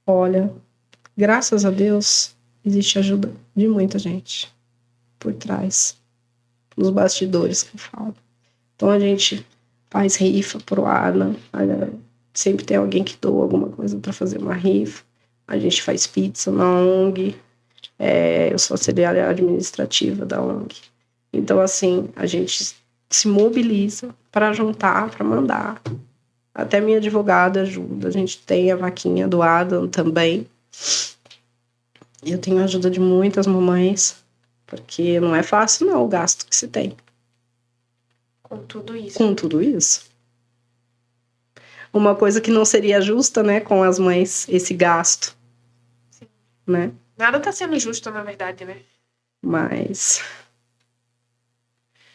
Olha, graças a Deus, existe ajuda de muita gente por trás, nos bastidores que eu falo. Então a gente faz rifa pro Adam, sempre tem alguém que doa alguma coisa para fazer uma rifa. A gente faz pizza na ONG, eu sou auxiliar administrativa da ONG. Então, assim, a gente se mobiliza para juntar, para mandar. Até minha advogada ajuda. A gente tem a vaquinha do Adam também. Eu tenho a ajuda de muitas mamães, porque não é fácil, não, o gasto que se tem. Com tudo isso. Com tudo isso. uma coisa que não seria justa, né, com as mães, esse gasto. Sim. Né? Nada tá sendo justo, na verdade, né? Mas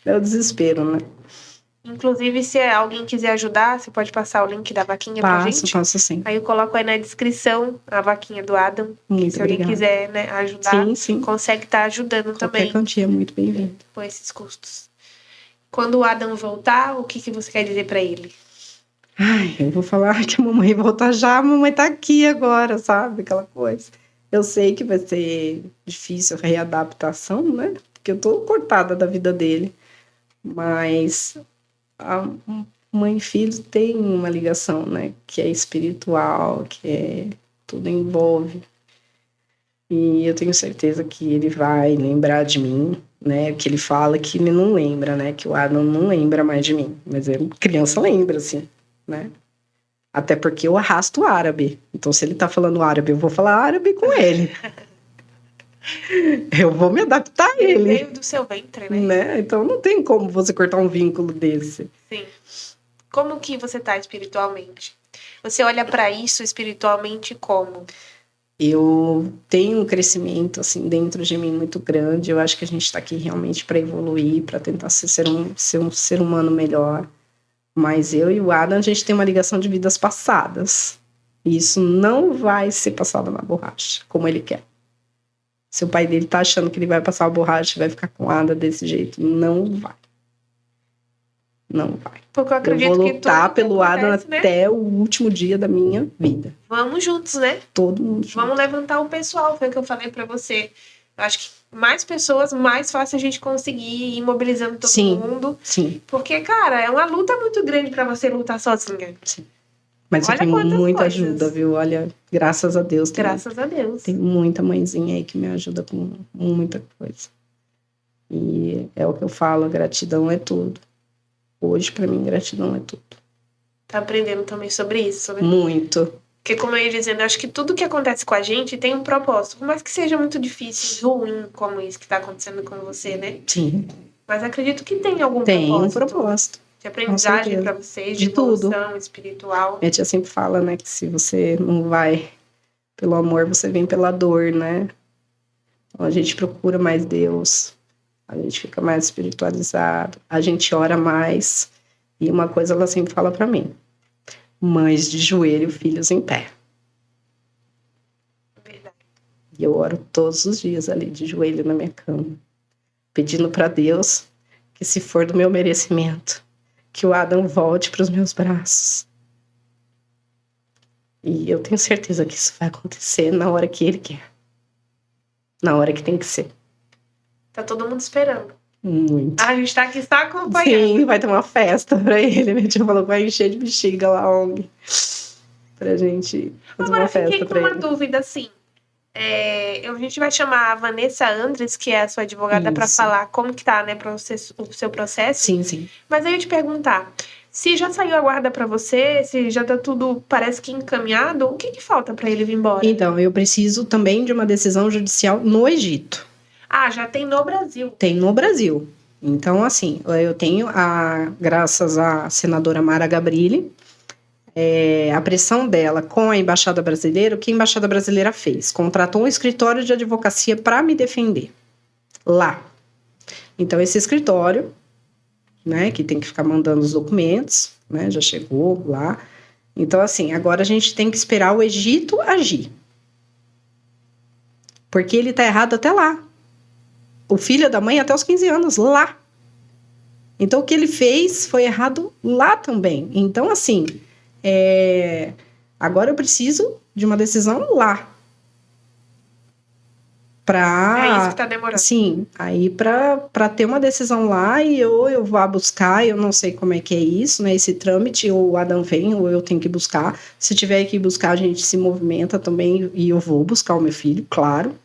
é o desespero, né? Inclusive, se alguém quiser ajudar, você pode passar o link da vaquinha pra gente? Passo sim. Aí eu coloco aí na descrição a vaquinha do Adam. Muito se alguém obrigada. quiser, né, ajudar, Sim. consegue estar ajudando também. Qualquer quantia é muito bem-vindo. Com esses custos. Quando o Adam voltar, o que você quer dizer pra ele? Ai, eu vou falar que a mamãe volta já, a mamãe tá aqui agora, sabe? Aquela coisa. Eu sei que vai ser difícil a readaptação, né? Porque eu tô cortada da vida dele. Mas a mãe e filho tem uma ligação, né? Que é espiritual, que é tudo envolve. E eu tenho certeza que ele vai lembrar de mim, né? Que ele fala que ele não lembra, né? Que o Adam não lembra mais de mim. Mas criança lembra, assim, né? Até porque eu arrasto árabe. Então, se ele tá falando árabe, eu vou falar árabe com ele. Eu vou me adaptar a ele. Veio do seu ventre, né? Então, não tem como você cortar um vínculo desse. Sim. Como que você tá espiritualmente? Você olha pra isso espiritualmente como? Eu tenho um crescimento, assim, dentro de mim muito grande. Eu acho que a gente tá aqui realmente para evoluir, para tentar ser um ser humano melhor. Mas eu e o Adam, a gente tem uma ligação de vidas passadas. E isso não vai ser passado na borracha, como ele quer. Se o pai dele tá achando que ele vai passar a borracha e vai ficar com o Adam desse jeito, não vai. Não vai. Porque eu acredito eu vou lutar que pelo Adam até o último dia da minha vida. Vamos juntos, né? Todo mundo junto. Vamos levantar o pessoal, foi o que eu falei pra você. Eu acho que mais pessoas, mais fácil a gente conseguir ir mobilizando todo mundo. Sim. Porque, cara, é uma luta muito grande pra você lutar sozinha. Sim. Mas eu tenho muita ajuda, viu? Olha, graças a Deus. Graças a Deus. Tem muita mãezinha aí que me ajuda com muita coisa. E é o que eu falo, gratidão é tudo. Hoje, pra mim, gratidão é tudo. Tá aprendendo também sobre isso, né? Muito. Porque, como eu ia dizendo, eu acho que tudo que acontece com a gente tem um propósito. Por mais que seja muito difícil, ruim, como isso que tá acontecendo com você, né? Sim. Mas acredito que tem algum propósito. Tem um propósito. De aprendizagem pra vocês, de evolução tudo. Espiritual. Minha tia sempre fala, né, que se você não vai pelo amor, você vem pela dor, né? Então, a gente procura mais Deus, a gente fica mais espiritualizado, a gente ora mais. E uma coisa ela sempre fala pra mim: mães de joelho, filhos em pé. Verdade. E eu oro todos os dias ali, de joelho na minha cama, pedindo pra Deus que, se for do meu merecimento, que o Adam volte para os meus braços. E eu tenho certeza que isso vai acontecer na hora que ele quer. Na hora que tem que ser. Tá todo mundo esperando. Muito. A gente tá aqui só acompanhando. Sim, vai ter uma festa pra ele. Minha tia falou que vai encher de bexiga lá, ONG. Pra gente fazer uma festa pra ele. Agora, fiquei com uma dúvida, assim. A gente vai chamar a Vanessa Andres, que é a sua advogada, para falar como que tá, né, o seu processo. Sim. Mas aí eu te perguntar, se já saiu a guarda para você, se já tá tudo, parece que encaminhado, o que falta para ele vir embora? Então, eu preciso também de uma decisão judicial no Egito. Ah, já tem no Brasil. Tem no Brasil. Então, assim, eu tenho, graças à senadora Mara Gabrilli, a pressão dela com a Embaixada Brasileira, o que a Embaixada Brasileira fez? Contratou um escritório de advocacia para me defender lá. Então, esse escritório, né, que tem que ficar mandando os documentos, né, já chegou lá. Então, assim, agora a gente tem que esperar o Egito agir. Porque ele tá errado até lá. O filho da mãe até os 15 anos, lá. Então, o que ele fez foi errado lá também. Então, assim... agora eu preciso de uma decisão lá. É isso que tá demorando. Sim, aí para ter uma decisão lá e eu vou buscar, eu não sei como é que é isso, né? Esse trâmite, ou o Adam vem, ou eu tenho que buscar. Se tiver que buscar, a gente se movimenta também e eu vou buscar o meu filho, claro,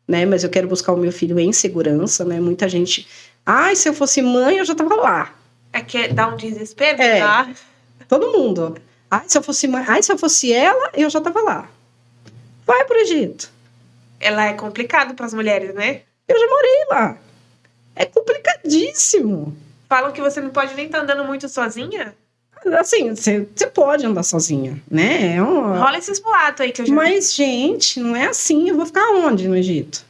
né? Mas eu quero buscar o meu filho em segurança, né? Muita gente... se eu fosse mãe, eu já tava lá. É que dá um desespero, tá? Todo mundo... se eu fosse mãe, se eu fosse ela, eu já tava lá. Vai pro Egito. Ela é complicado para as mulheres, né? Eu já morei lá. É complicadíssimo. Falam que você não pode nem estar andando muito sozinha? Assim, você pode andar sozinha, né? Rola esses boatos aí que eu já vi. Mas, gente, não é assim. Eu vou ficar onde no Egito?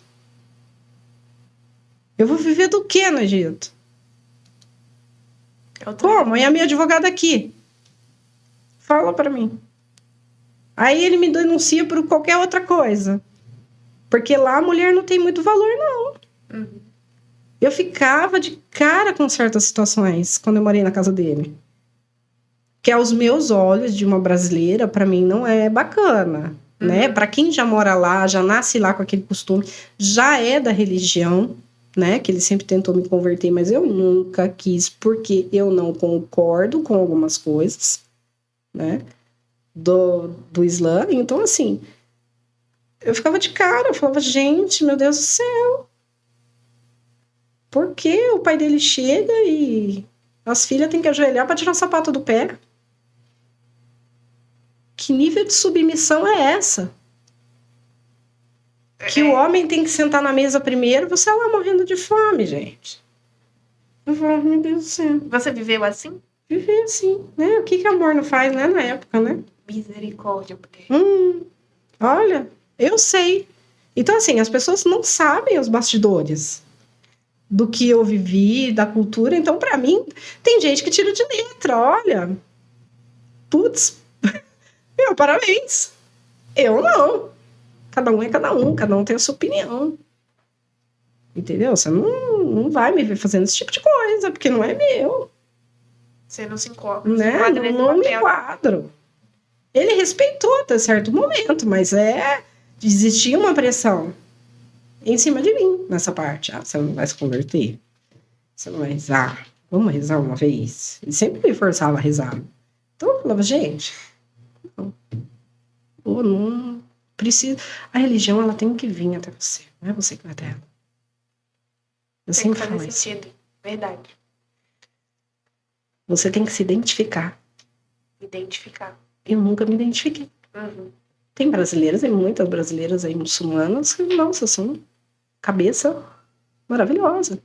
Eu vou viver do que no Egito? Como? E a minha advogada aqui? Fala pra mim. Aí ele me denuncia por qualquer outra coisa. Porque lá a mulher não tem muito valor, não. Uhum. Eu ficava de cara com certas situações quando eu morei na casa dele. Que aos meus olhos, de uma brasileira, pra mim não é bacana. Né? Pra quem já mora lá, já nasce lá com aquele costume, já é da religião, né? Que ele sempre tentou me converter, mas eu nunca quis, porque eu não concordo com algumas coisas, né? Do Islã. Então, assim, eu ficava de cara, eu falava, gente, meu Deus do céu. Por que o pai dele chega e as filhas têm que ajoelhar para tirar o sapato do pé? Que nível de submissão é essa? Que o homem tem que sentar na mesa primeiro, você lá morrendo de fome, gente. Eu falo, meu Deus do céu. Você viveu assim? Vivi assim, né? O que amor não faz, né? Na época, né? Misericórdia. Olha, eu sei. Então, assim, as pessoas não sabem os bastidores do que eu vivi, da cultura. Então, pra mim, tem gente que tira de letra. Olha, putz, meu, parabéns. Eu não. Cada um é cada um tem a sua opinião. Entendeu? Você não vai me ver fazendo esse tipo de coisa, porque não é meu. Você não se enquadra. Né? Não me enquadro. Ele respeitou até certo momento, mas existia uma pressão em cima de mim nessa parte. Ah, você não vai se converter? Você não vai rezar? Vamos rezar uma vez? Ele sempre me forçava a rezar. Então eu falava, gente, não precisa. A religião, ela tem que vir até você. Não é você que vai até ela. Eu sempre falo isso. Tem que fazer sentido. Verdade. Você tem que se identificar. Eu nunca me identifiquei. Tem brasileiras, e muitas brasileiras aí muçulmanas que, nossa, são cabeça maravilhosa.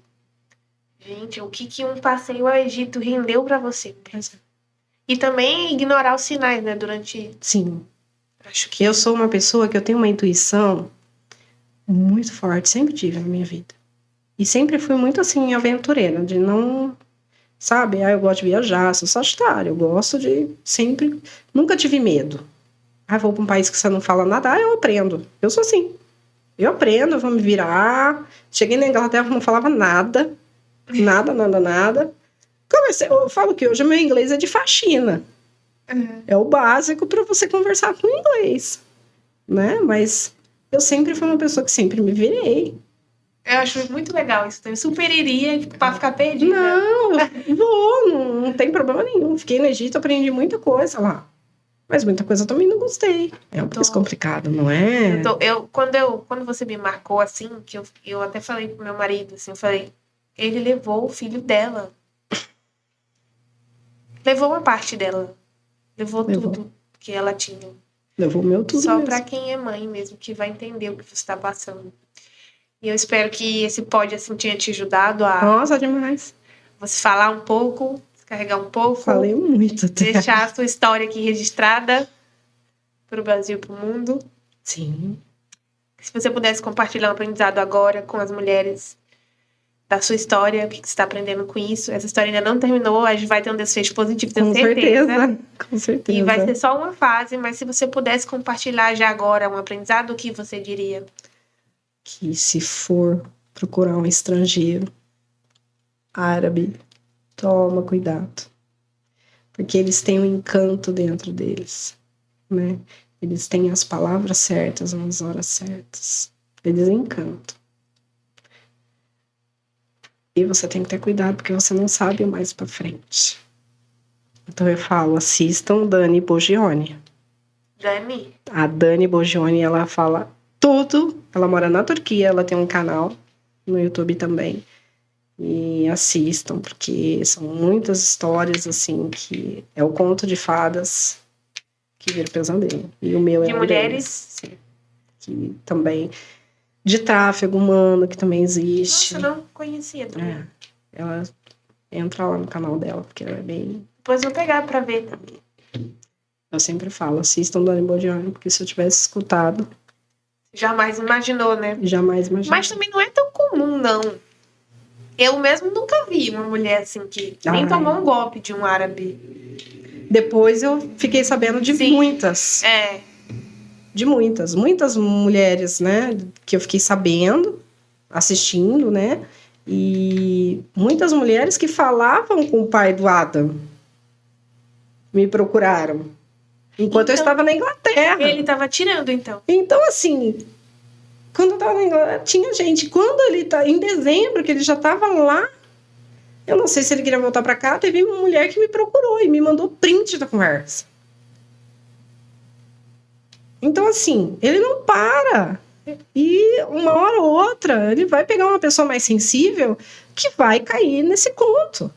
Gente, o que um passeio ao Egito rendeu pra você? E também ignorar os sinais, né? Durante... Sim. Acho que eu sou uma pessoa que eu tenho uma intuição muito forte, sempre tive na minha vida. E sempre fui muito, assim, aventureira, de não... Sabe? Eu gosto de viajar, sou sagitária, eu gosto de sempre... Nunca tive medo. Vou para um país que você não fala nada, eu aprendo. Eu sou assim. Eu aprendo, eu vou me virar. Cheguei na Inglaterra, não falava nada. Nada. Eu falo que hoje meu inglês é de faxina. É o básico para você conversar com inglês. Né? Mas eu sempre fui uma pessoa que sempre me virei. Eu acho muito legal isso. Eu super iria para ficar perdida. Não, eu vou, não tem problema nenhum. Fiquei no Egito, aprendi muita coisa lá. Mas muita coisa eu também não gostei. É um pouco complicado, não é? Quando você me marcou assim, que eu até falei pro meu marido, assim, eu falei, ele levou o filho dela. Levou uma parte dela. Levou tudo que ela tinha. Levou o meu tudo Só mesmo. pra quem é mãe mesmo, que vai entender o que você está passando. E eu espero que esse pod, assim, tenha te ajudado a... Nossa, demais. Você falar um pouco, descarregar um pouco. Falei muito até. Deixar a sua história aqui registrada pro Brasil e pro mundo. Sim. Se você pudesse compartilhar um aprendizado agora com as mulheres da sua história, o que você está aprendendo com isso. Essa história ainda não terminou, a gente vai ter um desfecho positivo, tenho certeza. Com certeza. E vai ser só uma fase, mas se você pudesse compartilhar já agora um aprendizado, o que você diria? Que se for procurar um estrangeiro árabe, toma cuidado. Porque eles têm um encanto dentro deles, né? Eles têm as palavras certas nas horas certas. Eles encantam. E você tem que ter cuidado, porque você não sabe o mais pra frente. Então eu falo, assistam Dani Boggioni. Dani? A Dani Boggioni, ela fala tudo. Ela mora na Turquia, ela tem um canal no YouTube também. E assistam, porque são muitas histórias, assim, que é o conto de fadas que vira pesadelo. E o meu de é um mulheres? Deles, que também... De tráfego humano, que também existe. Nossa, eu não conhecia também. Ela entra lá no canal dela, porque ela é bem... Depois vou pegar pra ver também. Eu sempre falo, assistam Dani Bodiano, porque se eu tivesse escutado, Jamais imaginou, né? jamais imaginei. Mas também não é tão comum, não. Eu mesmo nunca vi uma mulher assim que nem tomou um golpe de um árabe. Depois eu fiquei sabendo de Sim. muitas. É. De muitas mulheres, né? Que eu fiquei sabendo, assistindo, né? E muitas mulheres que falavam com o pai do Adam me procuraram. Enquanto eu estava na Inglaterra. Ele estava tirando, então. Então, assim, quando eu estava na Inglaterra, tinha gente. Quando ele tá em dezembro, que ele já estava lá, eu não sei se ele queria voltar para cá, teve uma mulher que me procurou e me mandou print da conversa. Então, assim, ele não para. E uma hora ou outra, ele vai pegar uma pessoa mais sensível que vai cair nesse conto.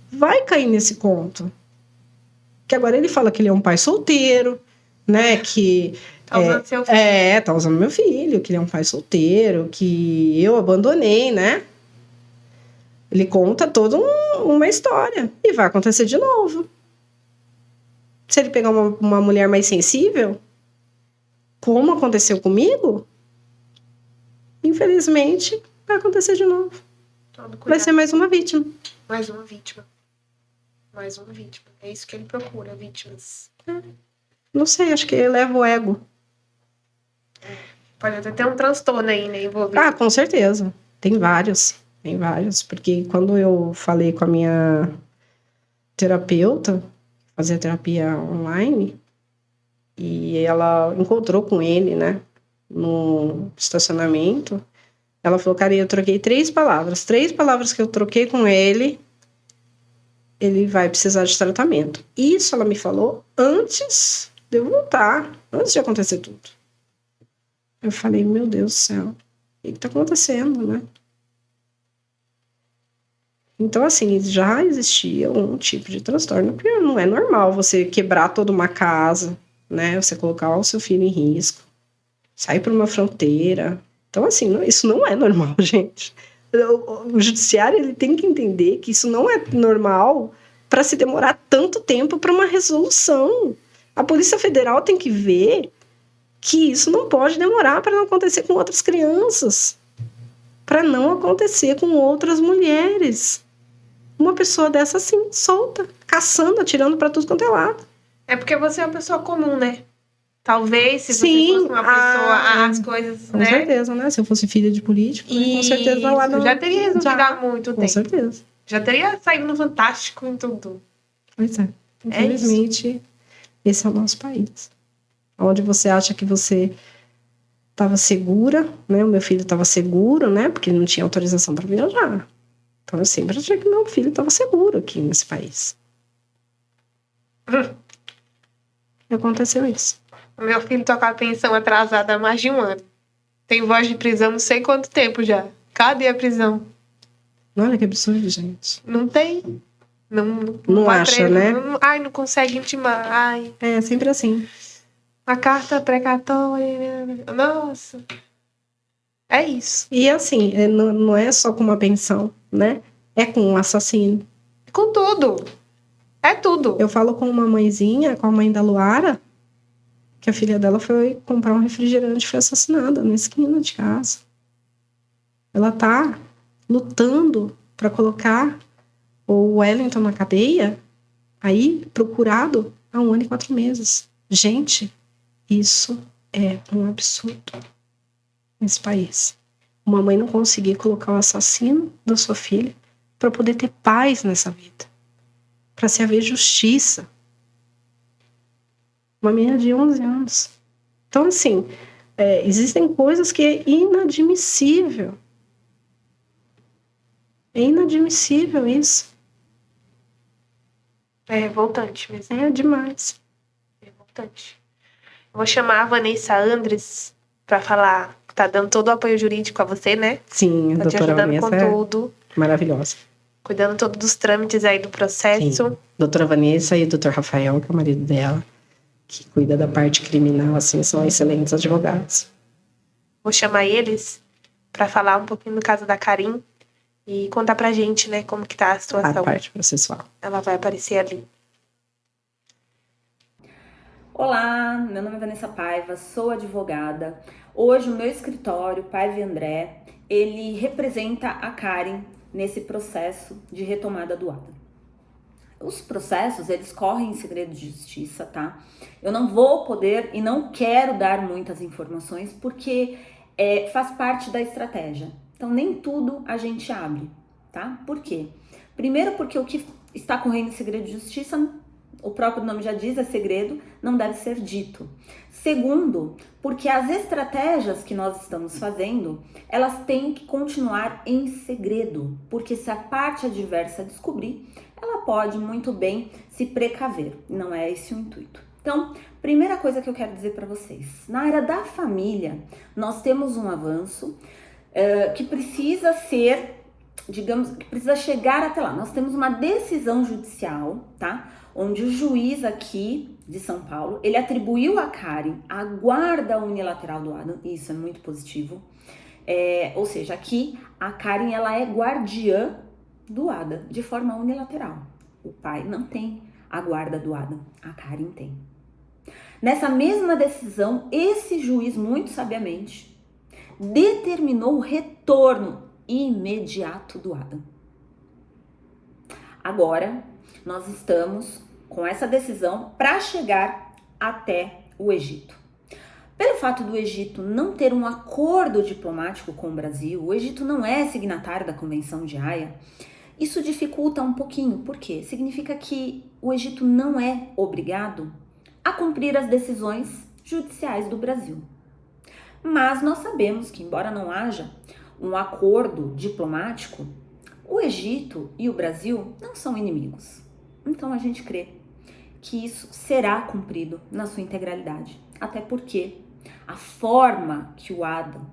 Vai cair nesse conto. Que agora ele fala que ele é um pai solteiro, né? Que tá usando seu filho. Tá usando meu filho, que ele é um pai solteiro, que eu abandonei, né? Ele conta toda uma história. E vai acontecer de novo. Se ele pegar uma mulher mais sensível, como aconteceu comigo, infelizmente, vai acontecer de novo. Vai ser mais uma vítima. Mais uma vítima. Mais uma vítima. É isso que ele procura, vítimas. Não sei, acho que eleva o ego. Pode até ter um transtorno aí, né, envolvido. Ah, com certeza. Tem vários. Porque quando eu falei com a minha terapeuta, fazia terapia online, e ela encontrou com ele, né, no estacionamento, ela falou, cara, eu troquei 3 palavras. 3 palavras que eu troquei com ele vai precisar de tratamento. Isso ela me falou antes de eu voltar, antes de acontecer tudo. Eu falei, meu Deus do céu, o que tá acontecendo, né? Então, assim, já existia um tipo de transtorno, porque não é normal você quebrar toda uma casa, né? Você colocar o seu filho em risco, sair por uma fronteira. Então, assim, isso não é normal, gente. O judiciário, ele tem que entender que isso não é normal para se demorar tanto tempo para uma resolução. A Polícia Federal tem que ver que isso não pode demorar para não acontecer com outras crianças, para não acontecer com outras mulheres. Uma pessoa dessa, assim, solta, caçando, atirando para tudo quanto é lado. É porque você é uma pessoa comum, né? Talvez, se você fosse uma pessoa, as coisas, com né? Com certeza, né? Se eu fosse filha de político, com certeza lá não... Já teria resolvido há muito tempo. Com certeza. Já teria saído no Fantástico em tudo. Pois é. Infelizmente, esse é o nosso país. Onde você acha que você estava segura, né? O meu filho estava seguro, né? Porque ele não tinha autorização para viajar. Então, eu sempre achei que meu filho estava seguro aqui nesse país. E aconteceu isso. O meu filho tá com a pensão atrasada há mais de 1 ano. Tem voz de prisão não sei quanto tempo já. Cadê a prisão? Olha que absurdo, gente. Não tem. Não acha, né? Não consegue intimar. Ai. É sempre assim. A carta precatória. Nossa. É isso. E assim, não é só com uma pensão, né? É com um assassino. Com tudo. É tudo. Eu falo com uma mãezinha, com a mãe da Luara, que a filha dela foi comprar um refrigerante e foi assassinada na esquina de casa. Ela tá lutando para colocar o Wellington na cadeia, aí procurado há 1 ano e 4 meses. Gente, isso é um absurdo nesse país. Uma mãe não conseguir colocar o assassino da sua filha para poder ter paz nessa vida, para se haver justiça. Uma menina de 11 anos. Então, assim, existem coisas que é inadmissível. É inadmissível isso. É revoltante mesmo. É demais. É revoltante. Eu vou chamar a Vanessa Andres para falar que tá dando todo o apoio jurídico a você, né? Sim, a tá te doutora ajudando Vanessa com tudo. Maravilhosa. Cuidando todo dos trâmites aí do processo. Sim. Doutora Vanessa e o doutor Rafael, que é o marido dela, que cuida da parte criminal, assim, são excelentes advogados. Vou chamar eles para falar um pouquinho do caso da Karim. e contar pra gente, né, como que tá a situação. A parte processual. Ela vai aparecer ali. Olá, meu nome é Vanessa Paiva, sou advogada. Hoje o meu escritório, Paiva e André, ele representa a Karen nesse processo de retomada do ADA. Os processos, eles correm em segredo de justiça, tá? Eu não vou poder e não quero dar muitas informações porque faz parte da estratégia. Então, nem tudo a gente abre, tá? Por quê? Primeiro, porque o que está correndo em segredo de justiça, o próprio nome já diz, é segredo, não deve ser dito. Segundo, porque as estratégias que nós estamos fazendo, elas têm que continuar em segredo, porque se a parte adversa descobrir, ela pode muito bem se precaver, não é esse o intuito. Então, primeira coisa que eu quero dizer para vocês, na área da família, nós temos um avanço que precisa ser, digamos, que precisa chegar até lá. Nós temos uma decisão judicial, tá? Onde o juiz aqui de São Paulo, ele atribuiu a Karen a guarda unilateral do Adam, e isso é muito positivo. Ou seja, aqui a Karen, ela é guardiã do Adam de forma unilateral. O pai não tem a guarda do Adam, a Karen tem. Nessa mesma decisão, esse juiz, muito sabiamente, determinou o retorno imediato do Adam. Agora, nós estamos com essa decisão para chegar até o Egito. Pelo fato do Egito não ter um acordo diplomático com o Brasil, o Egito não é signatário da Convenção de Haia, isso dificulta um pouquinho. Por quê? Significa que o Egito não é obrigado a cumprir as decisões judiciais do Brasil. Mas nós sabemos que, embora não haja um acordo diplomático, o Egito e o Brasil não são inimigos. Então a gente crê que isso será cumprido na sua integralidade. Até porque a forma que o Adam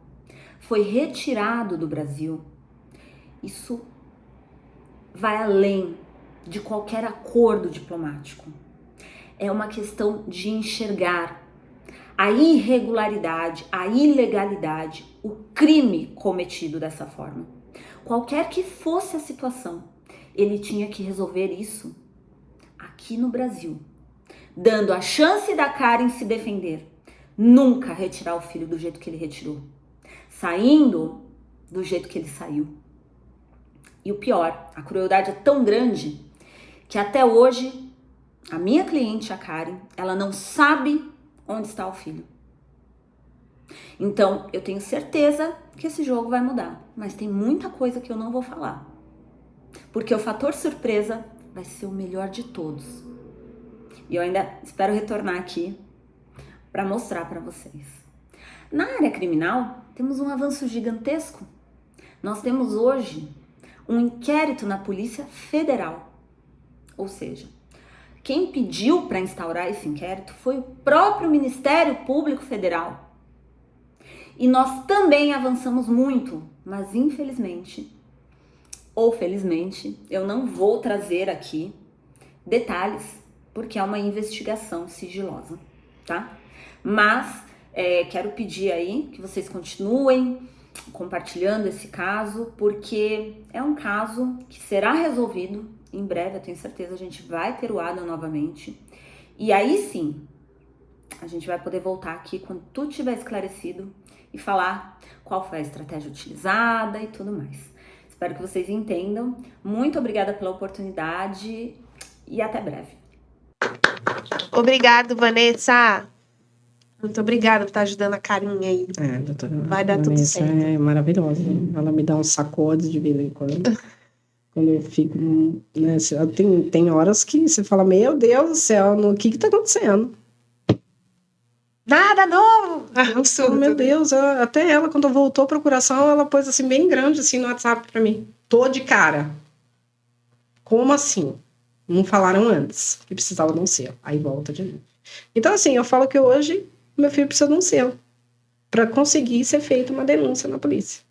foi retirado do Brasil, isso vai além de qualquer acordo diplomático. É uma questão de enxergar a irregularidade, a ilegalidade, o crime cometido dessa forma. Qualquer que fosse a situação, ele tinha que resolver isso aqui no Brasil, dando a chance da Karen se defender, nunca retirar o filho do jeito que ele retirou, saindo do jeito que ele saiu. E o pior, a crueldade é tão grande que até hoje a minha cliente, a Karen, ela não sabe onde está o filho. Então, eu tenho certeza que esse jogo vai mudar, mas tem muita coisa que eu não vou falar, porque o fator surpresa vai ser o melhor de todos. E eu ainda espero retornar aqui para mostrar para vocês. Na área criminal, temos um avanço gigantesco. Nós temos hoje um inquérito na Polícia Federal. Ou seja, quem pediu para instaurar esse inquérito foi o próprio Ministério Público Federal. E nós também avançamos muito, mas infelizmente, ou felizmente, eu não vou trazer aqui detalhes, porque é uma investigação sigilosa, tá? Mas quero pedir aí que vocês continuem compartilhando esse caso, porque é um caso que será resolvido em breve. Eu tenho certeza, a gente vai ter o Adam novamente, e aí sim a gente vai poder voltar aqui quando tudo estiver esclarecido e falar qual foi a estratégia utilizada e tudo mais. Espero que vocês entendam. Muito obrigada pela oportunidade e até breve. Obrigado, Vanessa. Muito obrigada por estar ajudando a Carinha aí. Doutora Vai dar tudo certo. É maravilhosa. Ela me dá uns sacodes de vez em quando. Quando eu fico, né, tem horas que você fala, meu Deus do céu, o que tá acontecendo? Nada novo! Absurdo. Meu Deus, até ela, quando voltou a procuração, ela pôs assim, bem grande assim no WhatsApp pra mim. Tô de cara. Como assim? Não falaram antes que precisava de um selo. Aí volta de novo. Então, assim, eu falo que hoje meu filho precisa de um selo para conseguir ser feita uma denúncia na polícia.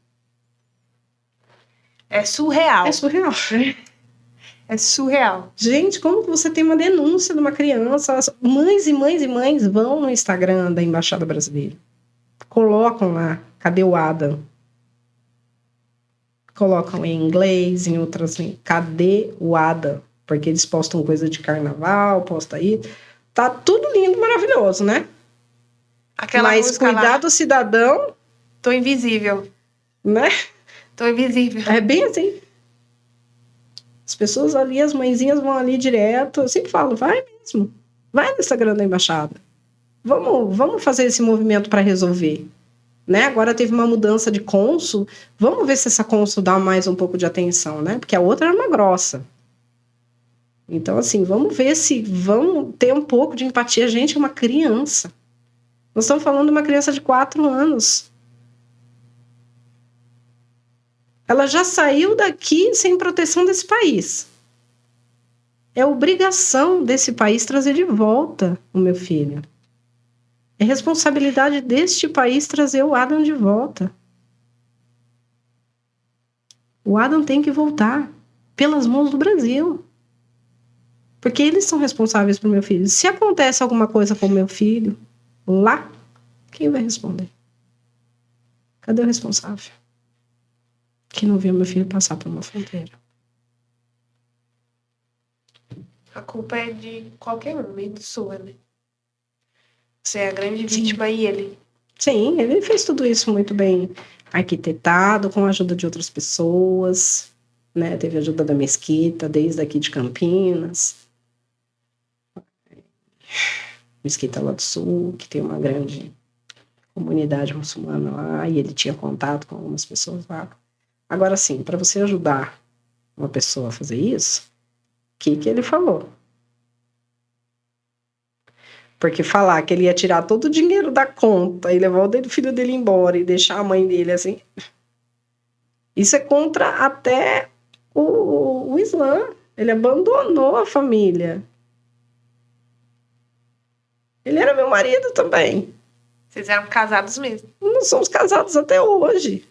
É surreal. É surreal. É surreal. Gente, como que você tem uma denúncia de uma criança? Mães e mães e mães vão no Instagram da Embaixada Brasileira. Colocam lá, cadê o Adam? colocam em inglês, em outras... Cadê o Adam? Porque eles postam coisa de carnaval, posta aí. Tá tudo lindo, maravilhoso, né? Aquela Mas música cuidar lá, do cidadão, Tô Invisível. né? Tô Invisível. É bem assim. As pessoas ali, as mãezinhas vão ali direto. Eu sempre falo, vai mesmo. Vai no Instagram da embaixada. Vamos fazer esse movimento para resolver. Né? Agora teve uma mudança de cônsul. Vamos ver se essa cônsul dá mais um pouco de atenção, né? Porque a outra era uma grossa. Então, assim, vamos ver se vamos ter um pouco de empatia. A gente é uma criança. Nós estamos falando de uma criança de 4 anos. Ela já saiu daqui sem proteção desse país. É obrigação desse país trazer de volta o meu filho. É responsabilidade deste país trazer o Adam de volta. O Adam tem que voltar pelas mãos do Brasil. Porque eles são responsáveis pelo meu filho. Se acontece alguma coisa com o meu filho, lá, quem vai responder? Cadê o responsável? Que não viu meu filho passar por uma fronteira. A culpa é de qualquer um, menos sua, né? Você é a grande vítima e ele. Sim, ele fez tudo isso muito bem arquitetado, com a ajuda de outras pessoas, né? Teve ajuda da Mesquita, desde aqui de Campinas. Mesquita lá do Sul, que tem uma grande comunidade muçulmana lá, e ele tinha contato com algumas pessoas lá. Agora sim, para você ajudar uma pessoa a fazer isso, o que ele falou? Porque falar que ele ia tirar todo o dinheiro da conta e levar o filho dele embora e deixar a mãe dele assim, isso é contra até o Islã. Ele abandonou a família. Ele era meu marido também. Vocês eram casados mesmo. Não somos casados até hoje.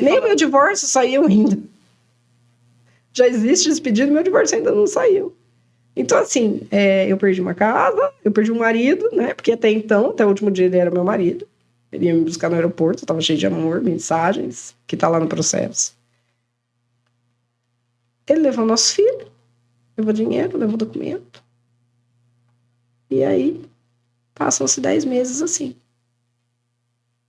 Nem o meu divórcio saiu ainda. Já existe despedido, meu divórcio ainda não saiu. Então, assim, eu perdi uma casa, eu perdi um marido, né? Porque até então, até o último dia ele era meu marido. Ele ia me buscar no aeroporto, eu tava cheio de amor, mensagens, que tá lá no processo. Ele levou nosso filho, levou dinheiro, levou documento. E aí, passam-se 10 meses assim.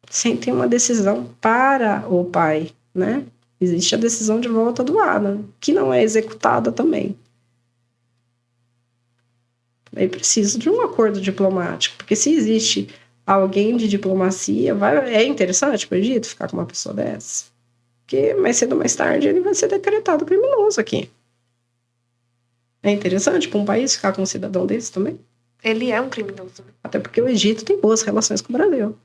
Sem ter uma decisão para o pai, né? Existe a decisão de volta do Adam, que não é executada também. Aí precisa de um acordo diplomático, porque se existe alguém de diplomacia, é interessante para o Egito ficar com uma pessoa dessa. Porque mais cedo ou mais tarde ele vai ser decretado criminoso aqui. É interessante para um país ficar com um cidadão desse também. Ele é um criminoso. Até porque o Egito tem boas relações com o Brasil.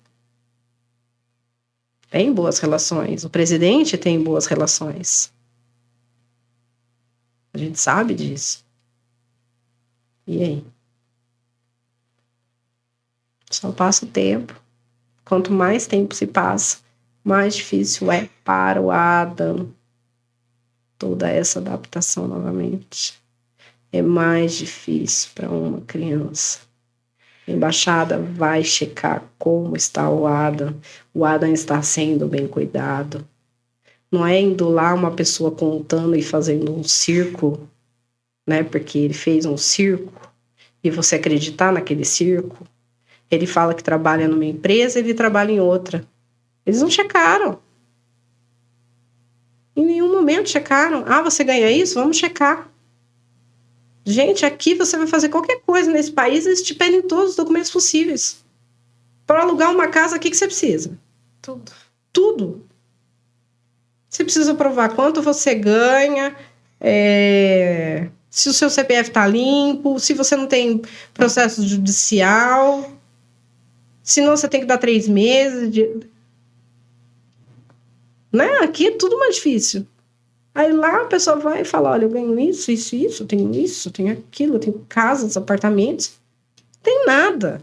Tem boas relações. O presidente tem boas relações. A gente sabe disso. E aí? Só passa o tempo. Quanto mais tempo se passa, mais difícil é para o Adam toda essa adaptação novamente. É mais difícil para uma criança. A embaixada vai checar como está o Adam. O Adam está sendo bem cuidado. Não é indo lá uma pessoa contando e fazendo um circo, né? Porque ele fez um circo e você acreditar naquele circo. Ele fala que trabalha numa empresa, ele trabalha em outra. Eles não checaram. Em nenhum momento checaram. Ah, você ganha isso? Vamos checar. Gente, aqui você vai fazer qualquer coisa nesse país, eles te pedem todos os documentos possíveis. Para alugar uma casa, o que você precisa? Tudo. Tudo. Você precisa provar quanto você ganha, se o seu CPF está limpo, se você não tem processo judicial, senão você tem que dar 3 meses. Né? Aqui é tudo mais difícil. Aí lá a pessoa vai e fala, olha, eu ganho isso, tenho aquilo, eu tenho casas, apartamentos. Não tem nada.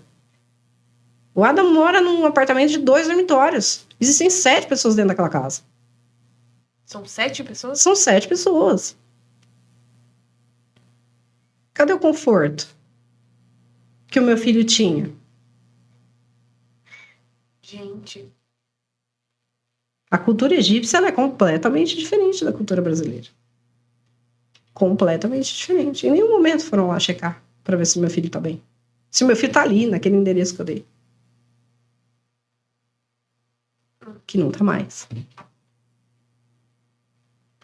O Adam mora num apartamento de 2 dormitórios. Existem 7 pessoas dentro daquela casa. São 7 pessoas? São 7 pessoas. Cadê o conforto que o meu filho tinha? Gente. A cultura egípcia ela é completamente diferente da cultura brasileira. Completamente diferente. Em nenhum momento foram lá checar para ver se meu filho tá bem. Se meu filho tá ali, naquele endereço que eu dei. Que não tá mais.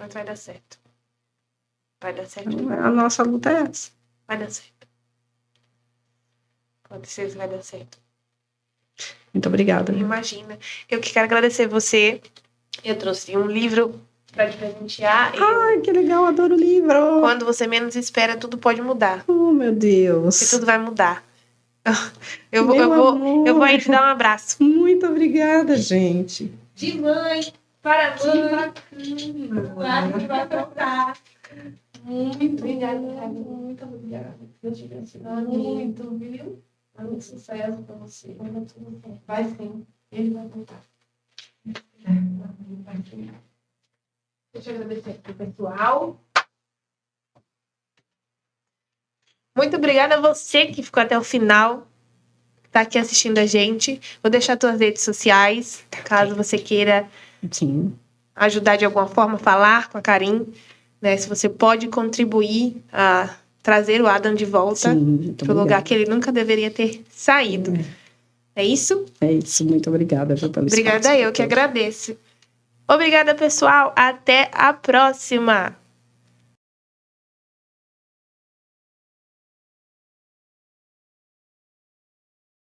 Mas vai dar certo. Vai dar certo. Então, a nossa luta é essa. Vai dar certo. Pode ser que vai dar certo. Muito obrigada. Imagina. Eu que quero agradecer você. Eu trouxe um livro para te presentear. Ai, que legal, adoro o livro. Quando você menos espera, tudo pode mudar. Oh, meu Deus. E tudo vai mudar. Eu Meu vou aí te dar um abraço. Muito obrigada, gente. De mãe para mãe. Claro que vai contar. Muito obrigada, muito obrigada. Deus te abençoe muito, viu? Muito sucesso para você. Vai sim, ele vai contar. Deixa eu agradecer aqui, pessoal. Muito obrigada a você que ficou até o final, que tá aqui assistindo a gente. Vou deixar suas redes sociais, caso você queira Sim. ajudar de alguma forma, falar com a Karin, né? Se você pode contribuir a trazer o Adam de volta para o lugar que ele nunca deveria ter saído. É isso? É isso, muito obrigada pelo Obrigada, eu que agradeço. Obrigada, pessoal. Até a próxima.